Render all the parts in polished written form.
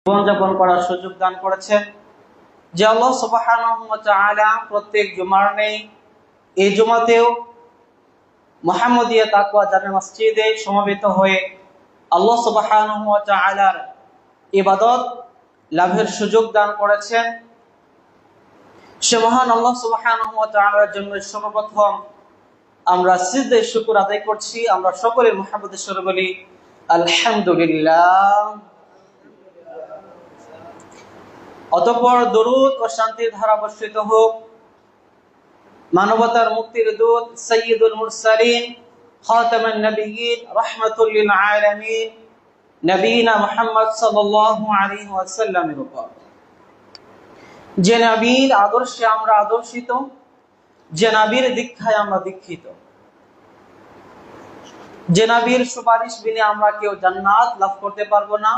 জীবনযাপন করার সুযোগ দান করেছেন। যে আল্লাহ সুবহানাহু ওয়া তাআলা প্রত্যেক জুমার নেই এই জুমাতেও মুহাম্মদিয়া তাকওয়া জামে মসজিদে সমবেত হয়ে আল্লাহ সুবহানাহু ওয়া তাআলার ইবাদত লাভের সুযোগ দান করেছেন। সে মহান আল্লাহ সুবহানাহু ওয়া তাআলার জন্য সর্বপ্রথম আমরা সিজদায়ে শুকর আদায় করছি। আমরা সকলে মুহাম্মদের স্বরে বলি আলহামদুলিল্লাহ। অতঃপর দরুদ ও শান্তির ধারা বর্ষিত হোক মানবতার মুক্তির দূত সাইয়্যিদুল মুরসালিন খাতামুন নবিয়্যিন রাহমাতুল লিল আলামিন নবীনা মুহাম্মদ সাল্লাল্লাহু আলাইহি ওয়াসাল্লামের উপর। যে নবীর আদর্শে আমরা আদর্শিত, যে নবীর দীক্ষায় আমরা দীক্ষিত, যে নবীর সুপারিশ বিনে আমরা কেউ জান্নাত লাভ করতে পারবো না,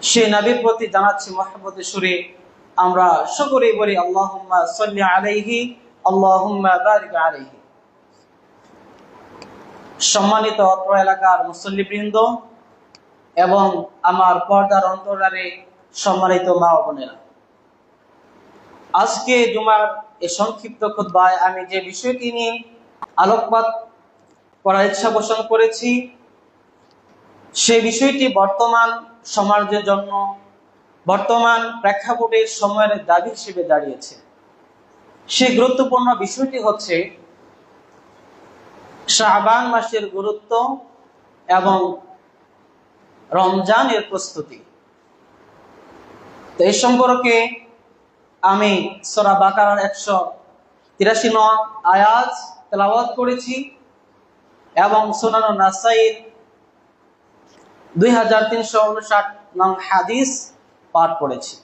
সে নবীর প্রতি জানাচ্ছি মহব্বতের সুরে আমরা সকলেই বলি আল্লাহুম্মা সাল্লি আলাইহি আল্লাহুম্মা বারিক আলাইহি। সম্মানিত অত্র এলাকার মুসল্লিবৃন্দ এবং আমার পর্দার অন্তরালে সম্মানিত মা ও বোনেরা, আজকে জুমার এই সংক্ষিপ্ত খুতবায় আমি যে বিষয়টি নিয়ে আলোকপাত করার ইচ্ছা পোষণ করেছি সেই বিষয়টি বর্তমান সমাজের জন্য বর্তমান প্রেক্ষাপটের সময়ের দাবি হিসেবে দাঁড়িয়েছে। সেই গুরুত্বপূর্ণ বিষয়টি হচ্ছে শাবান মাসের গুরুত্ব এবং রমজানের প্রস্তুতি। তো এই সম্পর্কে আমি সূরা বাকারার 183 নং আয়াত তেলাওয়াত করেছি এবং সুনান নাসাঈর 2359 নং হাদিস পাঠ করেছি।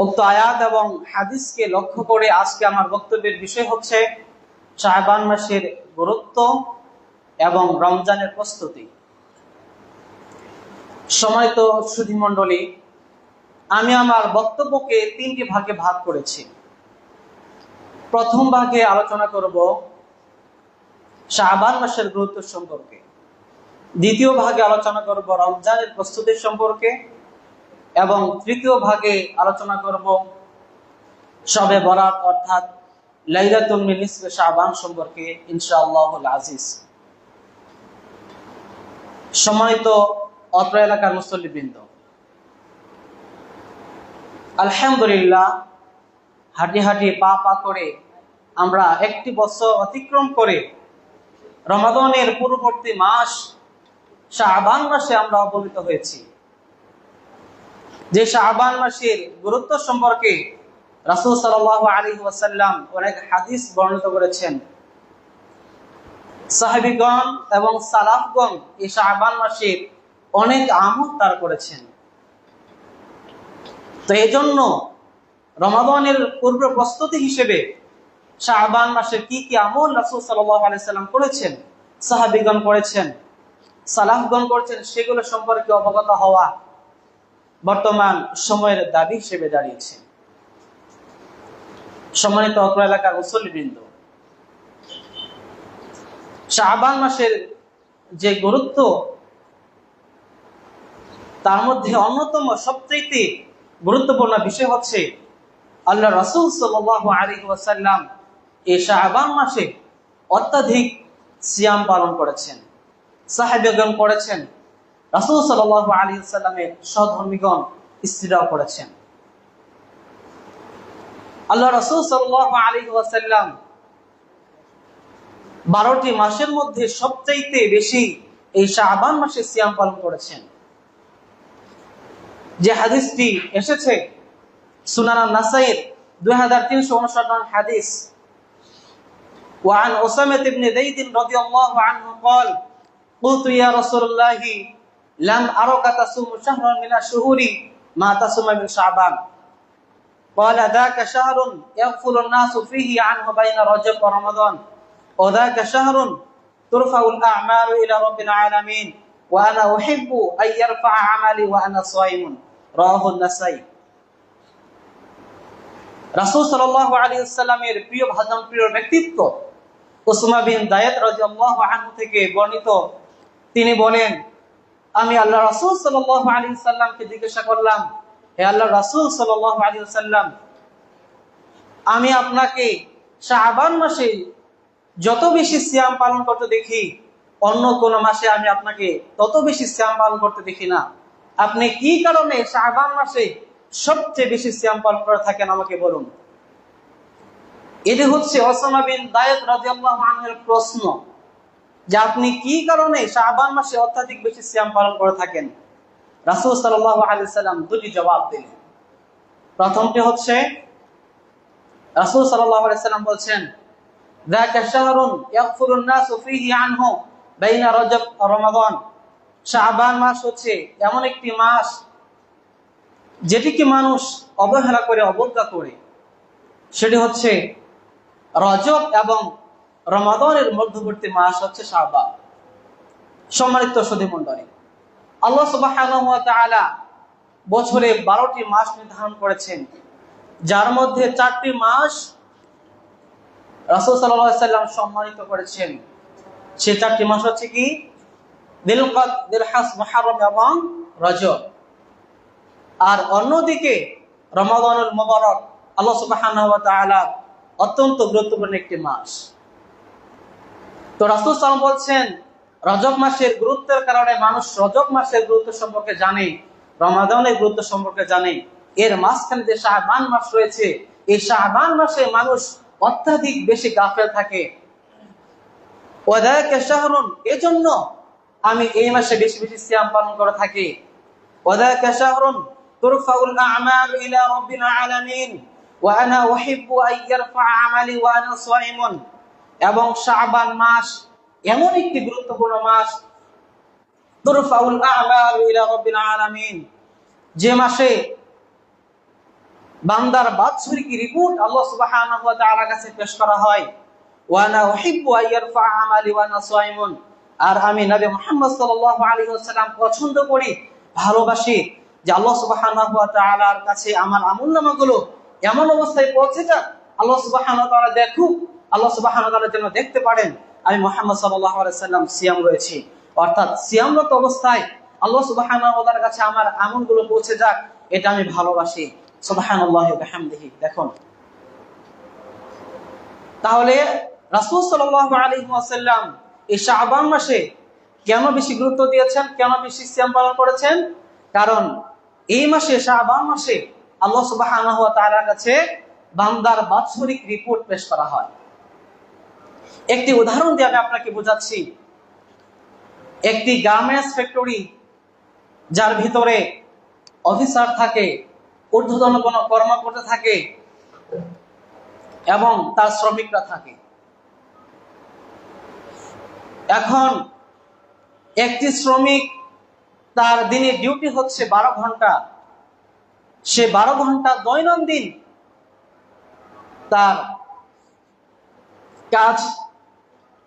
উক্ত আয়াত এবং হাদিসকে লক্ষ্য করে আজকে আমার বক্তব্যের বিষয় হচ্ছে শাবান মাসের গুরুত্ব এবং রমজানের প্রস্তুতি। সম্মানিত সুধী মণ্ডলী, আমি আমার বক্তব্যকে 3টি ভাগে ভাগ করেছি। প্রথম ভাগে আলোচনা করব শাবান মাসের গুরুত্ব সম্পর্কে, দ্বিতীয় ভাগে আলোচনা করব রমজানের প্রস্তুতির সম্পর্কে এবং তৃতীয় ভাগে আলোচনা করব শবে বরাত অর্থাৎ লাইলাতুল মিন নিসফে শাবান সম্পর্কে ইনশাআল্লাহুল আজিজ। সম্মানিত অত্র এলাকার মুসল্লিবৃন্দ, আলহামদুলিল্লাহ, হাঁটি হাঁটি পা পা করে আমরা একটি বছর অতিক্রম করে রমাদানের পূর্ববর্তী মাস শাবান মাসে আমরা অবহিত হয়েছি। যে শাবান মাসের গুরুত্ব সম্পর্কে রাসূল সাল্লাল্লাহু আলাইহি ওয়াসাল্লাম অনেক হাদিস বর্ণিত করেছেন। সাহাবীগণ এবং সালাফগণ এই শাবান মাসের অনেক আমল তার করেছেন। তো এজন্য রমাদানের পূর্ব প্রস্তুতি হিসেবে শাবান মাসে কি কি আমল রাসূল সাল্লাল্লাহু আলাইহি ওয়াসাল্লাম করেছেন, সাহাবীগণ করেছেন, সালাফগণ করেছেন, সেগুলো সম্পর্কে অবগত হওয়া বর্তমান সময়ের দাবি হিসেবে দাঁড়িয়েছে। সম্মানিত অত্র এলাকার মুসল্লিবৃন্দ, শাবান মাসের যে গুরুত্ব তার মধ্যে অন্যতম সবচেয়ে গুরুত্বপূর্ণ বিষয় হচ্ছে আল্লাহ রাসূল সাল্লাল্লাহু আলাইহি ওয়াসাল্লাম এই শাবান মাসে অত্যাধিক সিয়াম পালন করেছেন, সাহাবীগণ করেছেন, রাসূল সাল্লাল্লাহু আলাইহি ওয়াসাল্লামের সহধর্মীগণ স্ত্রীরাও করেছেন। আল্লাহ রাসূল সাল্লাল্লাহু আলাইহি ওয়াসাল্লাম 12টি মাসের মধ্যে সবচাইতে বেশি এই শাবান মাসে সিয়াম পালন করেছেন। যে হাদিসটি এসেছে সুনান নাসাঈর 2359 নং হাদিস, وعن أسامة بن زيد رضي الله عنه قال قلت يا رسول الله لم أرك تصوم شهرا من الشهور ما تصوم من شعبان قال ذاك شهر يغفل الناس فيه عنه بين رجب ورمضان وذاك شهر ترفع الأعمال إلى رب العالمين وأنا أحب أن يرفع عملي وأنا صائم رواه النسائي। রাসূল সাল্লাল্লাহু আলাইহি ওয়াসাল্লামের প্রিয় ভাজন প্রিয় ব্যক্তিত্ব উসমা বিন যায়েদ রাদিয়াল্লাহু আনহু থেকে বর্ণিত, তিনি বলেন আমি আল্লাহ রাসূল সাল্লাল্লাহু আলাইহি সাল্লামকে জিজ্ঞাসা করলাম, হে আল্লাহ রাসূল সাল্লাল্লাহু আলাইহি সাল্লাম, আমি আপনাকে শাবান মাসে যত বেশি সিয়াম পালন করতে দেখি, অন্য কোন মাসে আমি আপনাকে তত বেশি সিয়াম পালন করতে দেখি না। আপনি কি কারণে শাবান মাসে সবচেয়ে বেশি সিয়াম পালন করে থাকেন আমাকে বলুন। এটি হচ্ছে উসামা বিন যায়েদ রাদিয়াল্লাহু আনহুর প্রশ্ন, যে আপনি কি কারণে শাবান মাসে অত্যাধিক বেশি সিয়াম পালন করে থাকেন। রাসূল সাল্লাল্লাহু আলাইহি সাল্লাম দুটি জবাব দিলেন। প্রথমটি হচ্ছে, রাসূল সাল্লাল্লাহু আলাইহি সাল্লাম বলছেন, যাকা শাহরুন ইয়াগফিরুন নাসু ফীহি আনহু বাইনা রজব ওয়া রমাদান। শাবান মাস হচ্ছে এমন একটি মাস যেটিকে মানুষ অবহেলা করে, অবজ্ঞা করে। সেটি হচ্ছে রজব এবং রমাদানের মধ্যবর্তী মাস হচ্ছে শাবান। সম্মানিত সুধীমণ্ডলী, আল্লাহ সুবহানাহু ওয়া তাআলা বছরে 12টি মাস নির্ধারণ করেছেন, যার মধ্যে 4টি মাস রাসূল সাল্লাল্লাহু আলাইহি সাল্লাম সম্মানিত করেছেন। সেই 4টি মাস হচ্ছে কি? যিলকাদ, যিলহজ, মুহররম এবং রজব। আর অন্যদিকে রমাদানুল মুবারক আল্লাহ সুবহানাহু ওয়া তাআলা অত্যন্ত গুরুত্বপূর্ণ একটি মাস। তো রাসূল সাল্লাল্লাহু আলাইহি ওয়াসাল্লাম বলছেন, রজব মাসের গুরুত্বের কারণে মানুষ রজব মাসের গুরুত্ব সম্পর্কে জানে, রমাদানের গুরুত্ব সম্পর্কে জানে। এর মাঝখানে যে শাবান মাস রয়েছে, এই শাবান মাসে মানুষ অত্যাধিক বেশি গাফেল থাকে। ওয়াদাকা শাহরুন, এজন্য আমি এই মাসে বেশি বেশি সিয়াম পালন করে থাকি। ওয়াদাকা শাহরুন তুরফাউল আ'মালু ইলা রাব্বিল আলামিন ওয়া আনা উহিব্বু আন ইয়ারফা আমালি ওয়া আনা সাইমুন। এবং শাবান মাস এমন একটি গুরুত্বপূর্ণ মাস, তুরফাউল আ'মালু ইলা রাব্বিল আলামিন, যে মাসে বান্দার বাৎসরিক রিপোর্ট আল্লাহ সুবহানাহু ওয়া তাআলার কাছে পেশ করা হয়। ওয়া আনা উহিব্বু আন ইয়ারফা আমালি ওয়া আনা সাইমুন, আর আমি নবী মুহাম্মদ সাল্লাল্লাহু আলাইহি ওয়াসাল্লাম পছন্দ করি, ভালোবাসি যে আল্লাহ সুবহানাহু ওয়া তাআলার কাছে আমার আমলনামাগুলো এমন অবস্থায় পৌঁছে যাক, আল্লাহ সুবহানাহু ওয়া তাআলা দেখুক, আল্লাহ সুবহানাহু ওয়া তাআলা যেন দেখতে পারেন আমি মুহাম্মদ সাল্লাল্লাহু আলাইহি ওয়াসাল্লাম সিয়াম রয়েছি। অর্থাৎ সিয়ামরত অবস্থায় আল্লাহ সুবহানাহু ওয়া তাআলার কাছে আমার আমলগুলো পৌঁছে যাক, এটা আমি ভালোবাসি। সুবহানাল্লাহি ওয়া বিহামদিহি। দেখুন, তাহলে রাসূল সাল্লাল্লাহু আলাইহি ওয়াসাল্লাম এই শাবান মাসে কেন বেশি গুরুত্ব দিয়েছেন, কেন বেশি সিয়াম পালন করেছেন? কারণ এই মাসে, শাবান মাসে আল্লাহ সুবহানাহু ওয়া তাআলার কাছে বান্দার বাৎসরিক রিপোর্ট পেশ করা হয়। একটি উদাহরণ দিয়ে আমি আপনাকে বোঝাচ্ছি। একটি গার্মেন্টস ফ্যাক্টরি, যার ভিতরে অফিসার থাকে, ঊর্ধ্বতন কোনো কর্মকর্তা থাকে এবং তার শ্রমিকরা থাকে। এখন একটি শ্রমিক, তার দিনের ডিউটি হচ্ছে 12 ঘন্টা। সে 12 ঘন্টা দৈনন্দিন তার কাজ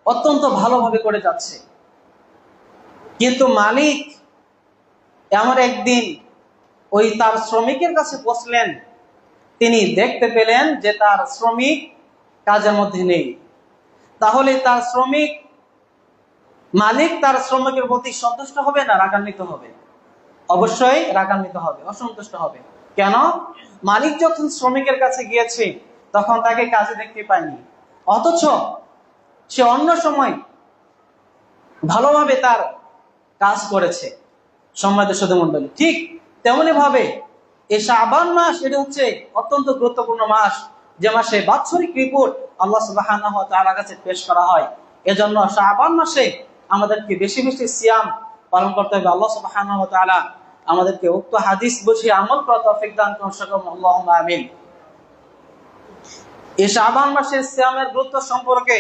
অত্যন্ত ভালোভাবে করে যাচ্ছে, কিন্তু মালিক এমন একদিন ওই তার শ্রমিকের কাছে বসলেন, তিনি দেখতে পেলেন যে তার শ্রমিক কাজের মধ্যে নেই। তাহলে তার শ্রমিক, মালিক তার শ্রমিকের প্রতি সন্তুষ্ট হবে না রাগান্বিত হবে? অবশ্যই রাগান্বিত হবে, অসন্তুষ্ট হবে। কেন? মালিক যখন শ্রমিকের কাছে গিয়েছে তখন তাকে কাজে দেখতে পায়নি, অথচ সে অন্য সময় ভালোভাবে তার কাজ করেছে। সম্মানিত সুধীমণ্ডলী, ঠিক তেমনি ভাবে এই শাবান মাস, এটা হচ্ছে অত্যন্ত গুরুত্বপূর্ণ মাস, যে মাসে বাৎসরিক রিপোর্ট আল্লাহ সুবহানাহু ওয়া তাআলার কাছে পেশ করা হয়। এজন্য শাবান মাসে আমাদেরকে বেশি বেশি সিয়াম পালন করতে হবে। আল্লাহ সুবহানাহু ওয়া তাআলা আমাদেরকে উক্ত হাদিস বুঝে আমল করার তৌফিক দান করুন, সকলে আল্লাহুম্মা আমিন। এই শাবান মাসের সিয়ামের গুরুত্ব সম্পর্কে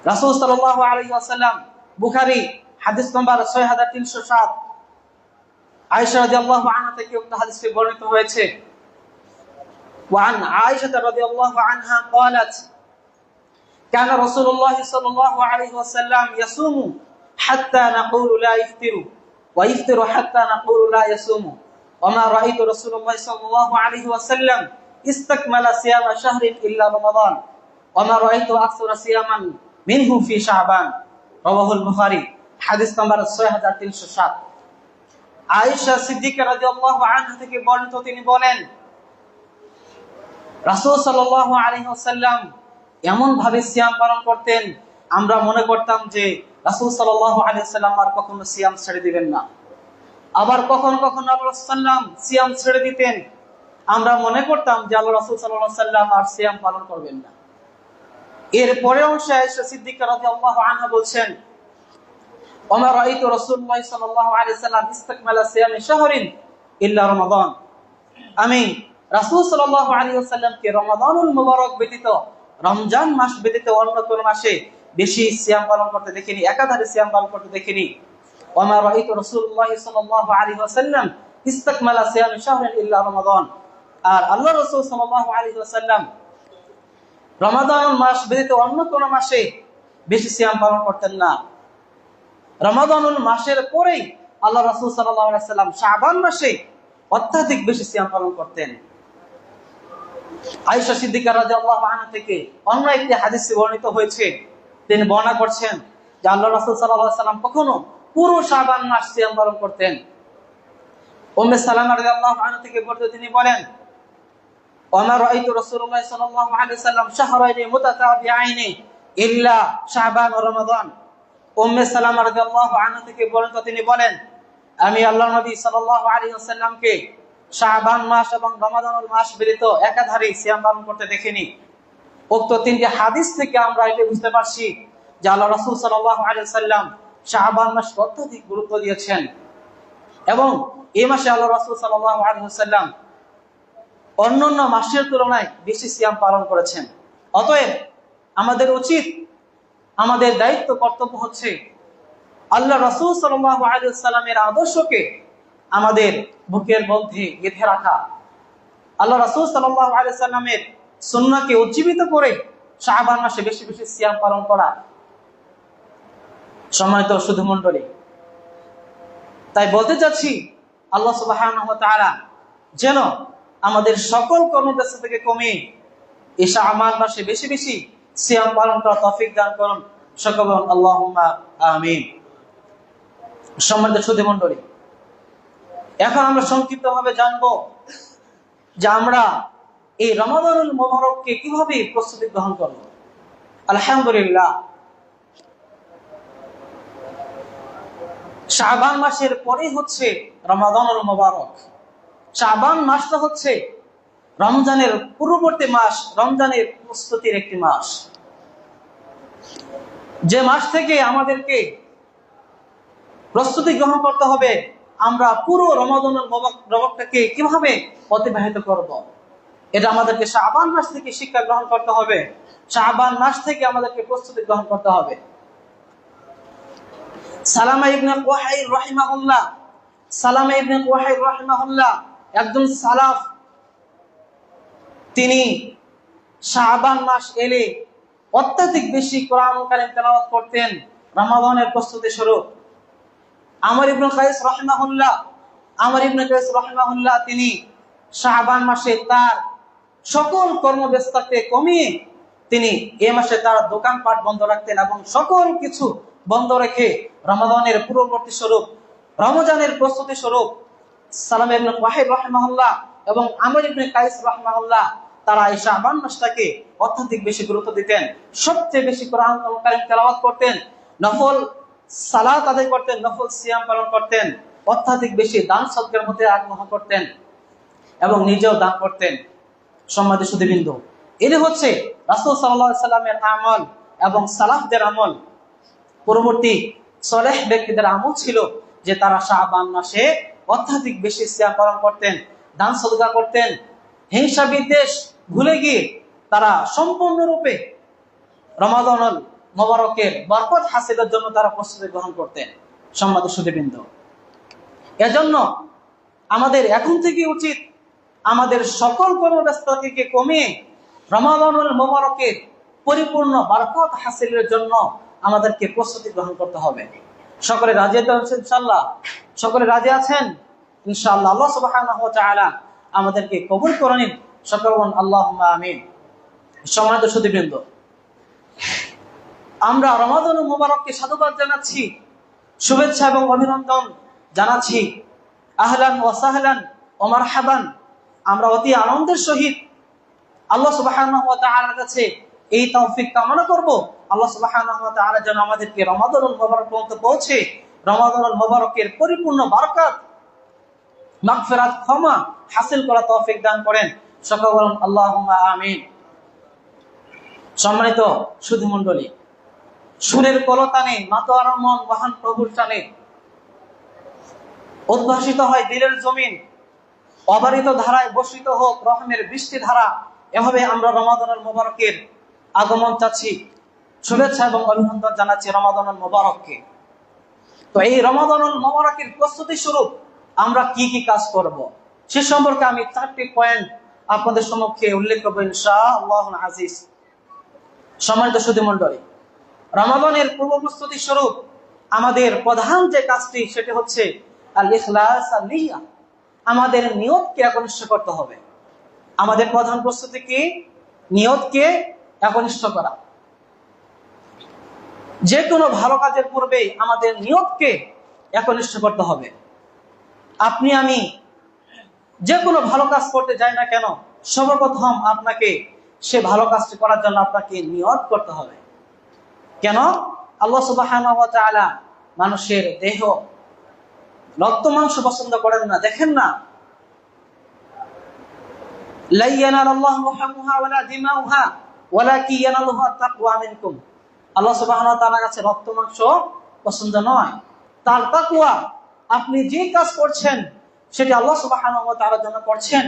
রাসূল সাল্লাল্লাহু আলাইহি ওয়াসাল্লাম, বুখারী হাদিস নম্বর 6307, আয়েশা রাদিয়াল্লাহু আনহা থেকে উক্ত হাদিসটি বর্ণিত হয়েছে। وعن عائشة رضي الله عنها قالت كان رسول الله صلى الله عليه وسلم يصوم حتى نقول لا يفطر ويفطر حتى نقول لا يصوم وما رأيت رسول الله صلى الله عليه وسلم استكمل صيام شهر إلا رمضان وما رأيت أكثر صياما منه في شعبان رواه البخاري। হাদিস নাম্বার 6307। আয়েশা সিদ্দিকা রাদিয়াল্লাহু আনহা থেকে বর্ণিত, তিনি বলেন রাসূল সাল্লাল্লাহু আলাইহি ওয়াসাল্লাম এমন ভাবে সিয়াম পালন করতেন, আমরা মনে করতাম যে রাসূল সাল্লাল্লাহু আলাইহি ওয়াসাল্লাম আর কখনো সিয়াম ছেড়ে দিবেন না। আবার কখনো কখনো আল্লাহ রাসূল সাল্লাম সিয়াম ছেড়ে দিতেন, আমরা মনে করতাম যে আল্লাহ রাসূল সাল্লাল্লাহু আলাইহি ওয়াসাল্লাম আর সিয়াম পালন করবেন না। এর পরের অংশে আয়েশা সিদ্দিকা রাদিয়াল্লাহু আনহা বলছেন, ওমা রাআইতু রাসূলুল্লাহ সাল্লাল্লাহু আলাইহি ওয়াসাল্লাম ইসতাকমালা সিয়ামি শাহরিন ইল্লা রমাদান, আমি রাসূল সাল্লাল্লাহু আলাইহি ওয়াসাল্লামকে রমাদানুল মুবারক ব্যতীত, রমজান মাস ব্যতীত অন্য কোন মাসে বেশি সিয়াম পালন করতে দেখিনি, একাধারে সিয়াম পালন করতে দেখিনি। ওমা রাআইতু রাসূলুল্লাহ সাল্লাল্লাহু আলাইহি ওয়াসাল্লাম ইসতাকমালা সিয়ামি শাহরিন ইল্লা রমাদান, আর আল্লাহ রাসূল সাল্লাল্লাহু আলাইহি ওয়াসাল্লাম রমাদানুল মাস ব্যতীত অন্য কোন মাসে বেশি সিয়াম পালন করতেন না। রমাদানুল মাসের পরেই আল্লাহ রাসূল সাল্লাল্লাহু আলাইহি ওয়াসাল্লাম শাবান মাসে অত্যাধিক বেশি সিয়াম পালন করতেন। আয়েশা সিদ্দিকা রাদিয়াল্লাহু আনহা থেকে অন্য একটি হাদিসে বর্ণিত হয়েছে, তিনি বর্ণনা করছেন যে আল্লাহ রাসূল সাল্লাল্লাহু আলাইহি ওয়াসাল্লাম কখনো পুরো শাবান মাস সিয়াম পালন করতেন। উম্মে সালামা রাদিয়াল্লাহু আনহা থেকে বর্ণিত, তিনি বলেন ওমা রাআইতু রাসূলুল্লাহ সাল্লাল্লাহু আলাইহি ওয়াসাল্লাম শাহরাইনি মুতাতাবিআইনি ইল্লা শাবান ওয়া রমাদান। উম্মে সালামা রাদিয়াল্লাহু আনহা থেকে বর্ণিত, তিনি বলেন আমি আল্লাহর নবী সাল্লাল্লাহু আলাইহি ওয়াসাল্লামকে শাবান মাস এবং রমাদানুল মাস ব্যতীত একাধারে সিয়াম পালন করতে দেখিনি। উক্ত তিনটি হাদিস থেকে আমরা এটা বুঝতে পারছি যে আল্লাহ রাসূল সাল্লাল্লাহু আলাইহি ওয়াসাল্লাম শাবান মাসকে অত্যধিক গুরুত্ব দিয়েছেন এবং এই মাসে আল্লাহ রাসূল সাল্লাল্লাহু আলাইহি ওয়াসাল্লাম অন্যান্য মাসের তুলনায় বেশি সিয়াম পালন করেছেন। অতএব আমাদের উচিত, আমাদের দায়িত্ব, কর্তব্য হচ্ছে আল্লাহ রাসূল সাল্লাল্লাহু আলাইহি ওয়াসাল্লামের আদর্শকে আমাদের বুকের মধ্যে গেঁথে রাখা, আল্লাহ রাসূল সাল্লাল্লাহু আলাইহি ওয়াসাল্লামের সুন্নাহকে উজ্জীবিত করে শাবান মাসে বেশি বেশি সিয়াম পালন করা। সম্মানিত সুধী মণ্ডলী, তাই বলতে চাচ্ছি আল্লাহ সুবহানাহু ওয়া তাআলা যেন আমাদের সকল কর্মব্যস্ততা থেকে কমিয়ে এই শাবান মাসে বেশি বেশি সিয়াম পালন করার তৌফিক দান করুন। সকলে বলুন আল্লাহুম্মা আমিন। সম্মানিত সুধী মণ্ডলী, এখন আমরা সংক্ষিপ্তভাবে জানবো যে আমরা এই রমাদানুল মুবারককে কিভাবে প্রস্তুতি গ্রহণ করব। আলহামদুলিল্লাহ, শাবান মাসের পরেই হচ্ছে রমাদানুল মুবারক। শাবান মাসটা হচ্ছে রমজানের পূর্ববর্তী মাস, রমজানের প্রস্তুতির একটি মাস, যে মাস থেকে আমাদেরকে প্রস্তুতি গ্রহণ করতে হবে আমরা পুরো রমাদানুল মুবারকটাকে কিভাবে অতিবাহিত করব। এটা আমাদেরকে শাবান মাস থেকে শিক্ষা গ্রহণ করতে হবে, শাবান মাস থেকে আমাদেরকে প্রস্তুতি গ্রহণ করতে হবে। সালামা ইবনে কুহাইর রাহিমাহুল্লাহ, সালামা ইবনে কুহাইর রাহিমাহুল্লাহ একজন সালাফ, তিনি শাবান মাস এলে অত্যাধিক বেশি কোরআন কারীম তেলাওয়াত করতেন রমাদানের প্রস্তুতি স্বরূপ। আমর ইবনে কায়েস রাহিমাহুল্লাহ, আমর ইবনে কায়েস রাহিমাহুল্লাহ তিনি শাবান মাসে তার সকল কর্মব্যস্ততাকে কমিয়ে তিনি এই মাসে তার দোকানপাট বন্ধ রাখতেন এবং সকল কিছু বন্ধ রেখে রমাদানের পূর্ববর্তী স্বরূপ, রমজানের প্রস্তুতি স্বরূপ সালামা ইবনে কুহাইর রাহিমাহুল্লাহ এবং আমর ইবনে কায়েস রাহিমাহুল্লাহ তারা এই শাবান মাসটাকে অত্যাধিক বেশি গুরুত্ব দিতেন, সবচেয়ে বেশি কোরআন কারীম তেলাওয়াত করতেন, নফল সালাত আদায় করতেন, নফল সিয়াম পালন করতেন, অত্যাধিক বেশি দান সদকার মধ্যে আগ্রহ করতেন এবং নিজেও দান করতেন। সম্মানিত সুধীবৃন্দ, এটি হচ্ছে রাসূল সাল্লাল্লাহু আলাইহি সাল্লামের আমল এবং সালাফদের আমল, পূর্ববর্তী সলেহ ব্যক্তিদের আমল ছিল যে তারা শাবান মাসে অত্যাধিক বেশি সিয়াম পালন করতেন, দান সদকা করতেন, হিংসা বিদ্বেষ ভুলে গিয়ে তারা সম্পূর্ণরূপে রমাদানুল মুবারকের বরকত হাসিলের জন্য তারা প্রস্তুতি গ্রহণ করতেন। সম্মানিত সুধীবৃন্দ, এজন্য আমাদের এখন থেকে উচিত আমাদের সকল কর্মব্যস্ততাকে কমিয়ে রমাদানুল মুবারকের পরিপূর্ণ বরকত হাসিলের জন্য আমাদেরকে প্রস্তুতি গ্রহণ করতে হবে। সকলে রাজি আছেন ইনশাআল্লাহ? সকলে রাজি আছেন ইনশাআল্লাহ? আল্লাহ সুবহানাহু ওয়া তাআলা আমাদেরকে কবুল করে নিন। সকলে বলুন আল্লাহুম্মা আমিন। সম্মানিত সুধীবৃন্দ, আমরা রমাদানুল মুবারককে সাধুবাদ জানাচ্ছি শুভেচ্ছা এবং অভিনন্দন জানাচ্ছি। আহলান ওয়া সাহলান ওয়া মারহাবান। আমরা অতি আনন্দের সহিত আল্লাহ সুবহানাহু ওয়া তাআলার কাছে এই তৌফিক কামনা করব, আল্লাহ সুবহানাহু ওয়া তাআলা যেন আমাদেরকে রমাদানুল মুবারক পর্যন্ত পৌঁছে রমাদানুল মুবারকের পরিপূর্ণ বরকত, মাগফিরাত, ক্ষমা হাসিল করা তৌফিক দান করেন। সকলে বলুন আল্লাহুম্মা আমিন। সম্মানিত সুধী মণ্ডলী, সুরের কলতানে মাতোয়ারা মন মহান প্রভুর টানে উদ্ভাসিত হয় দিলের জমিন, অবারিত ধারায় বর্ষিত হোক রহমের বৃষ্টি ধারা। এভাবে আমরা রমাদানুল মুবারকের আগমন চাচ্ছি, শুভেচ্ছা এবং অভিনন্দন জানাচ্ছি রমাদানুল মুবারককে। তো এই রমাদানুল মুবারকের প্রস্তুতি স্বরূপ আমরা কি কি কাজ করব, সে সম্পর্কে আমি 4টি পয়েন্ট আপনাদের সম্মুখে উল্লেখ করবো ইনশাআল্লাহুল আজিজ। সম্মানিত সুধী মণ্ডলী, রমাদানের পূর্ব প্রস্তুতি স্বরূপ আমাদের প্রধান যে কাজটি সেটি হচ্ছে আল ইখলাস আল নিয়্যাহ। আমাদের নিয়তকে একনিষ্ঠ করতে হবে। আমাদের প্রধান প্রস্তুতি কি? নিয়তকে একনিষ্ঠ করা। যে কোনো ভালো কাজের পূর্বে আমাদের নিয়তকে একনিষ্ঠ করতে হবে। আপনি আমি যে কোনো ভালো কাজ করতে যাই না কেন, সর্বপ্রথম আপনাকে সে ভালো কাজটি করার জন্য আপনাকে নিয়ত করতে হবে। কেন? আল্লাহ সুবহানাহু ওয়া তাআলা মানুষের দেহ, রক্ত মাংস পছন্দ করেন না। দেখেন না, লা ইয়ানালুল্লাহু লুহুমুহা ওয়ালা দিমাউহা ওয়ালাকিন ইয়ানালুহু আত-তাকওয়া মিনকুম। আল্লাহ সুবহানাহু ওয়া তাআলার কাছে রক্ত মাংস পছন্দ নয়, তার তাকওয়া। আপনি যে কাজ করছেন সেটি আল্লাহ সুবহানাহু ওয়া তাআলার জন্য করছেন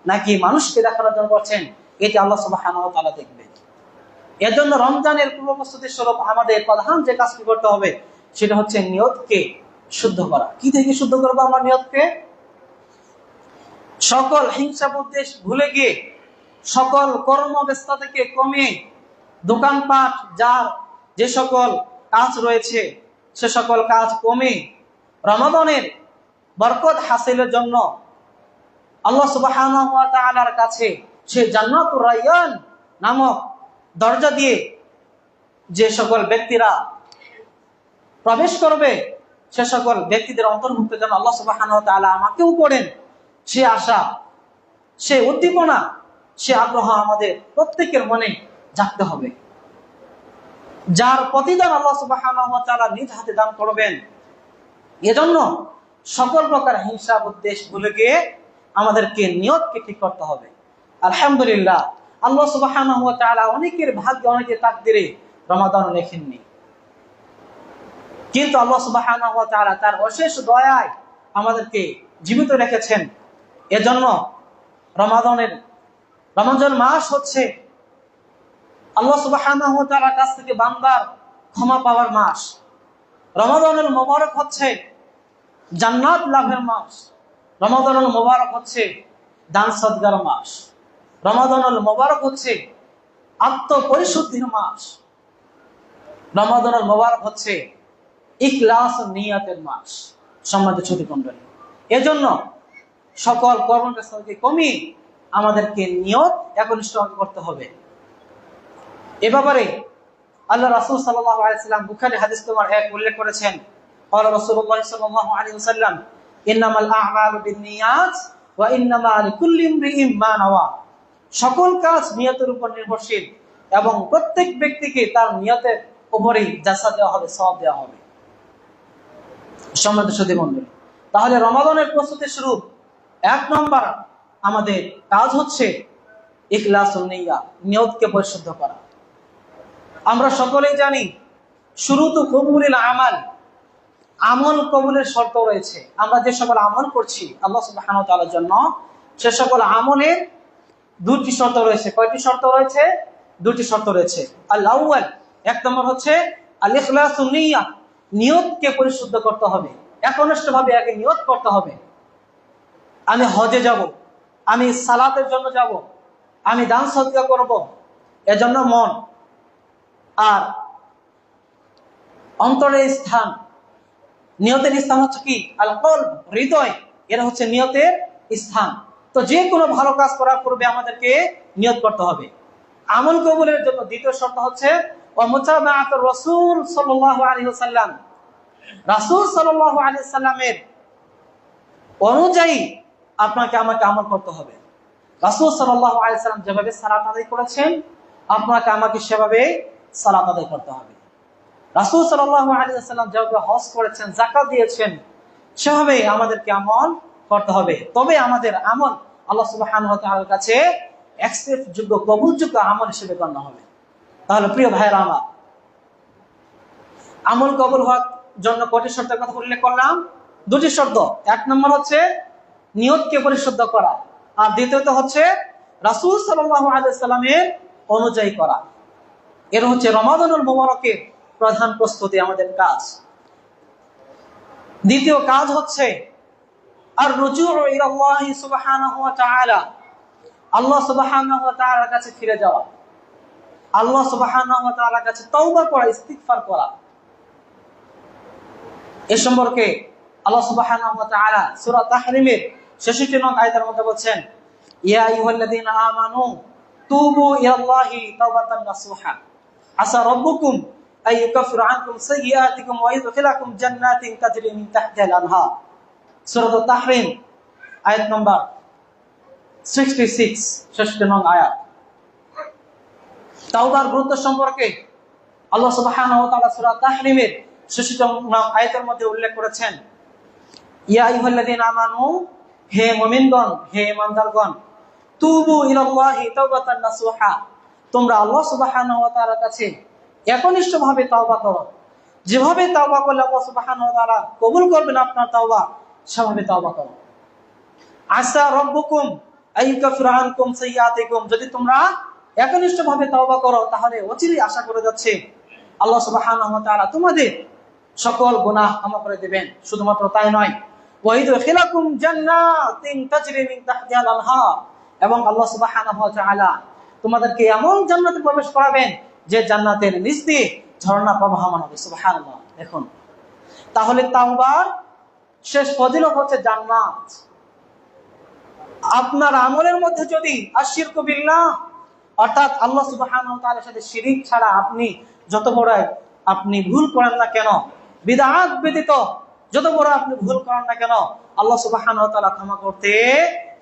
নাকি মানুষকে দেখানোর জন্য করছেন, এটি আল্লাহ সুবহানাহু ওয়া তাআলা দেখবেন। এজন্য রমজানের পূর্ব প্রস্তুতি স্বরূপ আমাদের প্রধান যে কাজটি করতে হবে সেটা হচ্ছে নিয়তকে শুদ্ধ করা। কি থেকে শুদ্ধ করবো আমরা নিয়তকে? সকল হিংসা বিদ্বেষ ভুলে গিয়ে, সকল কর্মব্যস্ততা থেকে কমে, দোকানপাট যার যে সকল কাজ রয়েছে সে সকল কাজ কমে রমাদানের বরকত হাসিলের জন্য আল্লাহ সুবহানাহু ওয়া তাআলার কাছে সে জান্নাতুর রায়্যান নামক দরজা দিয়ে যে সকল ব্যক্তিরা প্রবেশ করবে সে সকল ব্যক্তিদের অন্তর্ভুক্ত যেন আল্লাহ সুবহানাহু ওয়া তাআলা আমাকেও করেন, সে আশা, সে উদ্দীপনা, সে আগ্রহ আমাদের প্রত্যেকের মনে জাগতে হবে। যার প্রতিদান আল্লাহ সুবহানাহু ওয়া তাআলা নিজ হাতে দান করবেন। এজন্য সকল প্রকার হিংসা বিদ্বেষ ভুলে গিয়ে আমাদেরকে নিয়তকে ঠিক করতে হবে। আলহামদুলিল্লাহ, আল্লাহ সুবহানাহু ওয়া তাআলা অনেকের ভাগ্যে, অনেকের তাকদীরে রমাদান লেখেননি, কিন্তু আল্লাহ সুবহানাহু ওয়া তাআলা তার অশেষ দয়ায় আমাদেরকে জীবিত রেখেছেন। এজন্য রমজান মাস হচ্ছে আল্লাহ সুবহানাহু ওয়া তাআলার কাছ থেকে বান্দার ক্ষমা পাওয়ার মাস। রমাদানুল মুবারক হচ্ছে জান্নাত লাভের মাস। রমাদানুল মুবারক হচ্ছে দান সদকার মাস। রমাদানুল মুবারক হচ্ছে আত্মপরিশুদ্ধির মাস। রমাদানুল মুবারক হচ্ছে ইখলাস ও নিয়তের মাস। সম্মানিত সুধী মণ্ডলী, এজন্য সকল কর্মব্যস্ততাকে কমিয়ে আমাদেরকে নিয়ত একনিষ্ঠ করতে হবে। এ ব্যাপারে আল্লাহ রাসূল সাল্লাল্লাহু আলাইহি ওয়াসাল্লাম বুখারী হাদিস নম্বর 1 উল্লেখ করেছেন, ক্বালা রাসূলুল্লাহ সাল্লাল্লাহু আলাইহি ওয়াসাল্লাম ইন্নামাল আ'মালু বিন্নিয়াত ওয়া ইন্নামা লিকুল্লি ইমরিইম মা নাওয়া। সকল কাজ নিয়তের উপর নির্ভরশীল এবং প্রত্যেক ব্যক্তিকে তার নিয়তের উপরেই জাযা দেওয়া হবে, সওয়াব দেওয়া হবে। সম্মানিত সুধী মণ্ডলী, তাহলে রমাদানের প্রস্তুতি শুরু 1 নম্বর আমাদের কাজ হচ্ছে ইখলাসুন নিয়্যাহ, নিয়তকে পরিশুদ্ধ করা। আমরা সকলেই জানি শুরুতু কবুলিল আমাল, আমল কবুলের শর্ত রয়েছে। আমরা যে সকল আমল করছি আল্লাহ সুবহানাহু ওয়া তাআলার জন্য, সে সকল আমলের 2টি শর্ত রয়েছে। কয়টি শর্ত রয়েছে? 2টি শর্ত রয়েছে। আল আউয়াল, 1 নম্বর হচ্ছে আল ইখলাসুন নিয়্যাহ, নিয়তকে পরিশুদ্ধ করতে হবে। একনিষ্ঠভাবে আগে নিয়ত করতে হবে। আমি হজে যাব, আমি সালাতের জন্য যাব, আমি দান সদকা করব, এজন্য মন আর অন্তরের স্থান, নিয়তের স্থান হচ্ছে কি? আল কলব, হৃদয়, এর হচ্ছে নিয়তের স্থান। তো যে কোনো ভালো কাজ করার পূর্বে আমাদেরকে নিয়ত করতে হবে। আমল কবুলের জন্য 2য় শর্ত হচ্ছে ওয়া মুতাবাআতুর রাসূল সাল্লাল্লাহু আলাইহি ওয়াসাল্লাম, রাসূল সাল্লাল্লাহু আলাইহি সাল্লামের অনুযায়ী আপনাকে আমাকে আমল করতে হবে। রাসূল সাল্লাল্লাহু আলাইহি সাল্লাম যেভাবে সালাত আদায় করেছেন, আপনাকে আমাকে সেভাবে সালাত আদায় করতে হবে। রাসূল সাল্লাল্লাহু আলাইহি সাল্লাম যেভাবে হজ করেছেন, যাকাত দিয়েছেন, সেভাবে আমাদেরকে আমল করতে হবে। তবে আমাদের আমল আল্লাহ সুবহানাহু ওয়া তাআলার কাছে অ্যাকসেপ্ট যোগ্য, কবুলযোগ্য আমল হিসেবে গণ্য হবে। তাহলে প্রিয় ভাইরা আমার, আমল কবুল হওয়ার জন্য কয়টি শর্তের কথা উল্লেখ করলাম? দুটি শর্ত। এক নম্বর হচ্ছে নিয়তকে পরিশুদ্ধ করা, আর দ্বিতীয়ত হচ্ছে রাসূল সাল্লাল্লাহু আলাইহি সাল্লামের অনুযায়ী করা। এর হচ্ছে রমাদানুল মুবারকের প্রধান প্রস্তুতি আমাদের কাজ। দ্বিতীয় কাজ হচ্ছে আর রুজুউ ইলাল্লাহি সুবহানাহু ওয়া তাআলা, আল্লাহ সুবহানাহু ওয়া তাআলার কাছে ফিরে যাওয়া, আল্লাহ সুবহানাহু ওয়া তাআলার কাছে তওবা করা, ইস্তিগফার করা। এ সম্পর্কে আল্লাহ সুবহানাহু ওয়া তাআলা সূরা তাহরিমের 66 নং আয়াতের মধ্যে বলেন, ইয়া আইয়ুহাল্লাযীনা আমানু তুবু ইলাল্লাহি তাওবাতান নাসুহা আসা রাব্বুকুম আইয়ুকাফিরা আনকুম সাইয়্যাতিকুম ওয়া ইউদখিলাকুম জান্নাতিন তাজরি মিন তাহতিহাল আনহার। সূরা তাহরিম আয়াত নম্বর 66, 66 নং আয়াত। তাওবার গুরুত্ব সম্পর্কে আল্লাহ সুবহানাহু ওয়া তাআলা সূরা তাহরিমের 66 নং আয়াতের মধ্যে উল্লেখ করেছেন, ইয়া আইয়ুহাল্লাযীনা আমানু, হে মুমিনগণ, হে ঈমানদারগণ, তুবু ইলাল্লাহি তাওবাতান নাসুহা, তোমরা আল্লাহ সুবহানাহু ওয়া তাআলার কাছে একনিষ্ঠভাবে তওবা করো। যেভাবে তওবা করলে আল্লাহ সুবহানাহু ওয়া তাআলা কবুল করবেন আপনার তওবা, সেভাবে তওবা করো। আসা রাব্বুকুম আইয়ুকাফিরা আনকুম সাইয়্যাতিকুম, যদি তোমরা একনিষ্ঠভাবে তওবা করো, তাহলে অচিরেই আশা করে যাচ্ছে আল্লাহ সুবহানাহু ওয়া তাআলা তোমাদের সকল গুনাহ ক্ষমা করে দিবেন। শুধুমাত্র তাই নয়, ওয়া ইউদখিলাকুম জান্নাতিন তাজরি মিন তাহতিহাল আনহার, এবং আল্লাহ সুবহানাহু ওয়া তাআলা তোমাদেরকে এমন জান্নাতে প্রবেশ করাবেন যে জান্নাতের নিচ দিয়ে ঝর্ণা প্রবাহমান হবে। সুবহানাল্লাহ। দেখুন, তাহলে তাওবার শেষ ফজিলত হচ্ছে জান্নাত। আপনার আমলের মধ্যে যদি আশিরকু বিল্লাহ, অর্থাৎ আল্লাহ সুবহানাহু ওয়া তাআলার সাথে শিরিক ছাড়া আপনি যত বড় আপনি ভুল করেন না কেন, বিদআত ব্যতীত যত বড় আপনি ভুল করেন না কেন, আল্লাহ সুবহানাহু ওয়া তাআলা ক্ষমা করতে